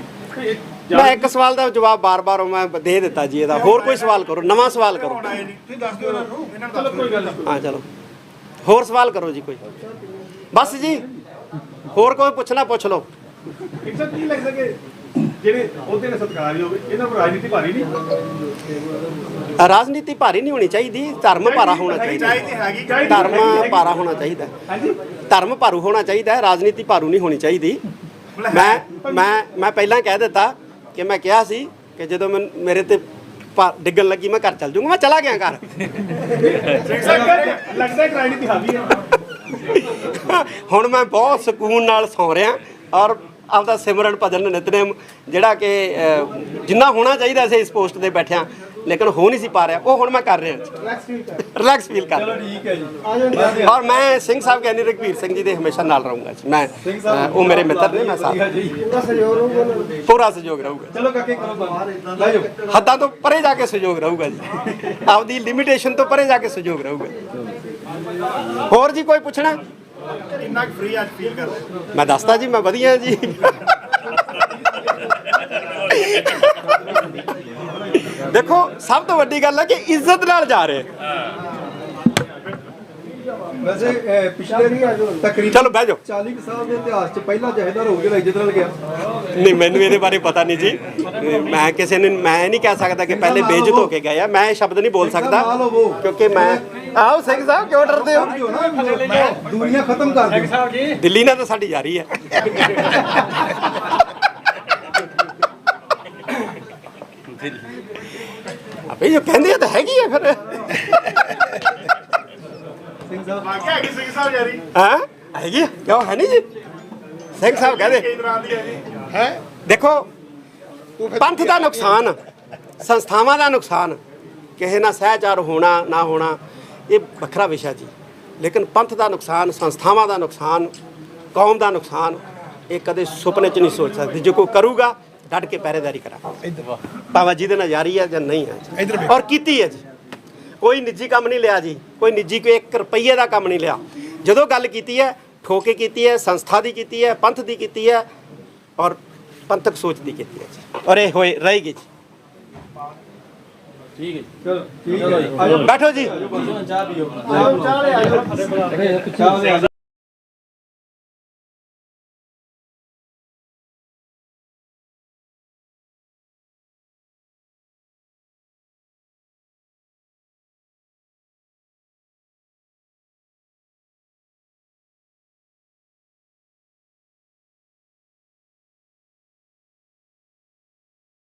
S2: ਮੈਂ ਇੱਕ ਸਵਾਲ ਦਾ ਜਵਾਬ ਬਾਰ-ਬਾਰ ਮੈਂ ਦੇ ਦਿੱਤਾ ਜੀ ਇਹਦਾ। ਹੋਰ ਕੋਈ ਸਵਾਲ ਕਰੋ, ਨਵਾਂ ਸਵਾਲ ਕਰੋ।
S6: ਚਲੋ ਕੋਈ ਗੱਲ ਨਹੀਂ।
S2: ਹਾਂ ਚਲੋ, ਹੋਰ ਸਵਾਲ ਕਰੋ ਜੀ ਕੋਈ। ਬਸ ਜੀ, ਹੋਰ ਕੋਈ ਪੁੱਛਣਾ ਪੁੱਛ ਲਓ।
S6: ਸਿੰਘ ਸਾਹਿਬ, ਕੀ ਲੱਗਦਾ ਕਿ ਜਿਹੜੇ ਉਹਦੇ ਨੇ ਸਤਿਕਾਰਯੋਗ, ਇਹਨਾਂ ਕੋਲ ਰਾਜਨੀਤੀ ਭਾਰੀ ਨਹੀਂ?
S2: ਰਾਜਨੀਤੀ ਭਾਰੀ ਨਹੀਂ ਹੋਣੀ ਚਾਹੀਦੀ, ਧਰਮ ਭਾਰਾ ਹੋਣਾ ਚਾਹੀਦਾ। ਧਰਮ ਭਾਰਾ ਹੋਣਾ ਚਾਹੀਦਾ, ਧਰਮ ਭਾਰੂ ਹੋਣਾ ਚਾਹੀਦਾ ਹੈ, ਰਾਜਨੀਤੀ ਭਾਰੂ ਨਹੀਂ ਹੋਣੀ ਚਾਹੀਦੀ। ਮੈਂ ਪਹਿਲਾਂ ਕਹਿ ਦਿੱਤਾ ਕਿ ਮੈਂ ਕਿਹਾ ਸੀ ਕਿ ਜਦੋਂ ਮੇਰੇ ਤੇ ਡਿੱਗਣ ਲੱਗੀ ਮੈਂ ਘਰ ਚੱਲ ਜੂੰਗਾ। ਮੈਂ ਚਲਾ ਗਿਆ ਘਰ।
S6: ਲੱਗਦਾ ਕਿ ਰਾਜਨੀਤੀ ਹਾਵੀ ਹੈ।
S2: ਹੁਣ ਮੈਂ ਬਹੁਤ ਸਕੂਨ ਨਾਲ ਸੌਂ ਰਿਹਾ ਔਰ ਆਪਦਾ ਸਿਮਰਨ ਭਜਨ ਨਿਤਨੇਮ ਜਿਹੜਾ ਕਿ ਜਿੰਨਾ ਹੋਣਾ ਚਾਹੀਦਾ ਸੀ ਇਸ ਪੋਸਟ ਤੇ ਬੈਠਿਆਂ, ਲੇਕਿਨ ਹੋ ਨਹੀਂ ਸੀ ਪਾ ਰਿਹਾ, ਉਹ ਹੁਣ ਮੈਂ ਕਰ ਰਿਹਾ। ਰਿਲੈਕਸ ਫੀਲ ਕਰ ਰਿਹਾ।
S5: ਠੀਕ ਹੈ ਜੀ।
S2: ਔਰ ਮੈਂ ਸਿੰਘ ਸਾਹਿਬ ਗਿਆਨੀ ਰਘਬੀਰ ਸਿੰਘ ਜੀ ਦੇ ਹਮੇਸ਼ਾ ਨਾਲ ਰਹੂੰਗਾ ਜੀ। ਮੈਂ ਉਹ ਮੇਰੇ ਮਿੱਤਰ ਨੇ, ਮੈਂ ਪੂਰਾ ਸਹਿਯੋਗ ਰਹੂਗਾ।
S5: ਚਲੋ ਕਾਕੇ ਕਰੋ ਬੰਦ, ਲੈ ਜਾਓ।
S2: ਹੱਦਾਂ ਤੋਂ ਪਰੇ ਜਾ ਕੇ ਸਹਿਯੋਗ ਰਹੂਗਾ ਜੀ, ਆਪਦੀ ਲਿਮਿਟੇਸ਼ਨ ਤੋਂ ਪਰੇ ਜਾ ਕੇ ਸਹਿਯੋਗ ਰਹੂਗਾ। ਹੋਰ ਜੀ ਕੋਈ ਪੁੱਛਣਾ?
S3: ਕਿੰਨਾ ਫ੍ਰੀ ਅੱਜ ਫੀਲ ਕਰਦੇ?
S2: ਮੈਂ ਦੱਸਦਾ ਜੀ, ਮੈਂ ਵਧੀਆ ਜੀ। ਦੇਖੋ ਸਭ ਤੋਂ ਵੱਡੀ ਗੱਲ ਹੈ ਕਿ ਇੱਜ਼ਤ ਨਾਲ ਜਾ ਰਹੇ।
S5: ਵੈਸੇ ਪਿਛਲੇ ਤਕਰੀਬਨ
S2: ਚਲੋ ਬਹਿ ਜਾਓ।
S5: 40 ਸਾਲ ਦੇ ਇਤਿਹਾਸ 'ਚ ਪਹਿਲਾ ਜਥੇਦਾਰ ਹੋ ਕੇ ਇੱਜ਼ਤ ਨਾਲ ਗਿਆ।
S2: ਨਹੀਂ, ਮੈਨੂੰ ਇਹਦੇ ਬਾਰੇ ਪਤਾ ਨਹੀਂ ਜੀ। ਮੈਂ ਕਿਸੇ ਨੂੰ ਮੈਂ ਨਹੀਂ ਕਹਿ ਸਕਦਾ ਕਿ ਪਹਿਲੇ ਬੇਇੱਜ਼ਤ ਹੋ ਕੇ ਗਏ ਆ। ਮੈਂ ਇਹ ਸ਼ਬਦ ਨਹੀਂ ਬੋਲ ਸਕਦਾ ਕਿਉਂਕਿ ਮੈਂ ਆਓ ਸਿੰਘ ਸਾਹਿਬ ਕਿਉਂ ਡਰਦੇ ਹੋ?
S5: ਦੂਰੀਆਂ ਖਤਮ ਕਰ ਦਿਓ।
S2: ਦਿੱਲੀ ਨਾਲ ਤਾਂ ਸਾਡੀ ਜਾਰੀ ਹੈ। ਆਪੇ ਜੋ ਕਹਿੰਦੇ ਆ ਤਾਂ ਹੈਗੀ ਆ ਫਿਰ।
S3: ਵਾਕਿਆ ਹੈਗੀ ਸਿੰਘ ਸਾਹਿਬ ਯਾਰੀ
S2: ਹਾਂ ਹੈਗੀ ਆ, ਕਿਉਂ ਹੈ ਨਹੀਂ ਜੀ? ਸਿੰਘ ਸਾਹਿਬ ਕਹਿੰਦੇ
S3: ਕਈ ਤਰ੍ਹਾਂ ਦੀ ਹੈ ਜੀ।
S1: ਹੈ
S2: ਦੇਖੋ ਪੰਥ ਦਾ ਨੁਕਸਾਨ, ਸੰਸਥਾਵਾਂ ਦਾ ਨੁਕਸਾਨ, ਕਿਸੇ ਨਾਲ ਸਹਿਚਾਰ ਹੋਣਾ ਨਾ ਹੋਣਾ ਇਹ ਵੱਖਰਾ ਵਿਸ਼ਾ ਜੀ। ਲੇਕਿਨ ਪੰਥ ਦਾ ਨੁਕਸਾਨ, ਸੰਸਥਾਵਾਂ ਦਾ ਨੁਕਸਾਨ, ਕੌਮ ਦਾ ਨੁਕਸਾਨ ਇਹ ਕਦੇ ਸੁਪਨੇ 'ਚ ਨਹੀਂ ਸੋਚ ਸਕਦੇ। ਜੇ ਕੋਈ ਕਰੂਗਾ ਡਟ ਕੇ ਪਹਿਰੇਦਾਰੀ ਕਰਾ, ਭਾਵੇਂ ਜਿਹਦੇ ਨਾਲ ਜਾਰੀ ਹੈ ਜਾਂ ਨਹੀਂ ਹੈ। ਔਰ ਕੀਤੀ ਹੈ ਜੀ, ਕੋਈ ਨਿੱਜੀ ਕੰਮ ਨਹੀਂ ਲਿਆ ਜੀ, ਕੋਈ ਨਿੱਜੀ ਕੋਈ 1 ਰੁਪਈਏ ਦਾ ਕੰਮ ਨਹੀਂ ਲਿਆ। ਜਦੋਂ ਗੱਲ ਕੀਤੀ ਹੈ ਠੋਕੇ ਕੀਤੀ ਹੈ, ਸੰਸਥਾ ਦੀ ਕੀਤੀ ਹੈ, ਪੰਥ ਦੀ ਕੀਤੀ ਹੈ ਔਰ ਪੰਥਕ ਸੋਚ ਦੀ ਕੀਤੀ ਹੈ ਜੀ। ਔਰ ਇਹ ਹੋਏ ਰਹੇਗੀ ਜੀ।
S5: ਠੀਕ ਹੈ ਚਲੋ ਠੀਕ ਹੈ।
S2: ਬੈਠੋ ਜੀ।
S5: ਚਾਹ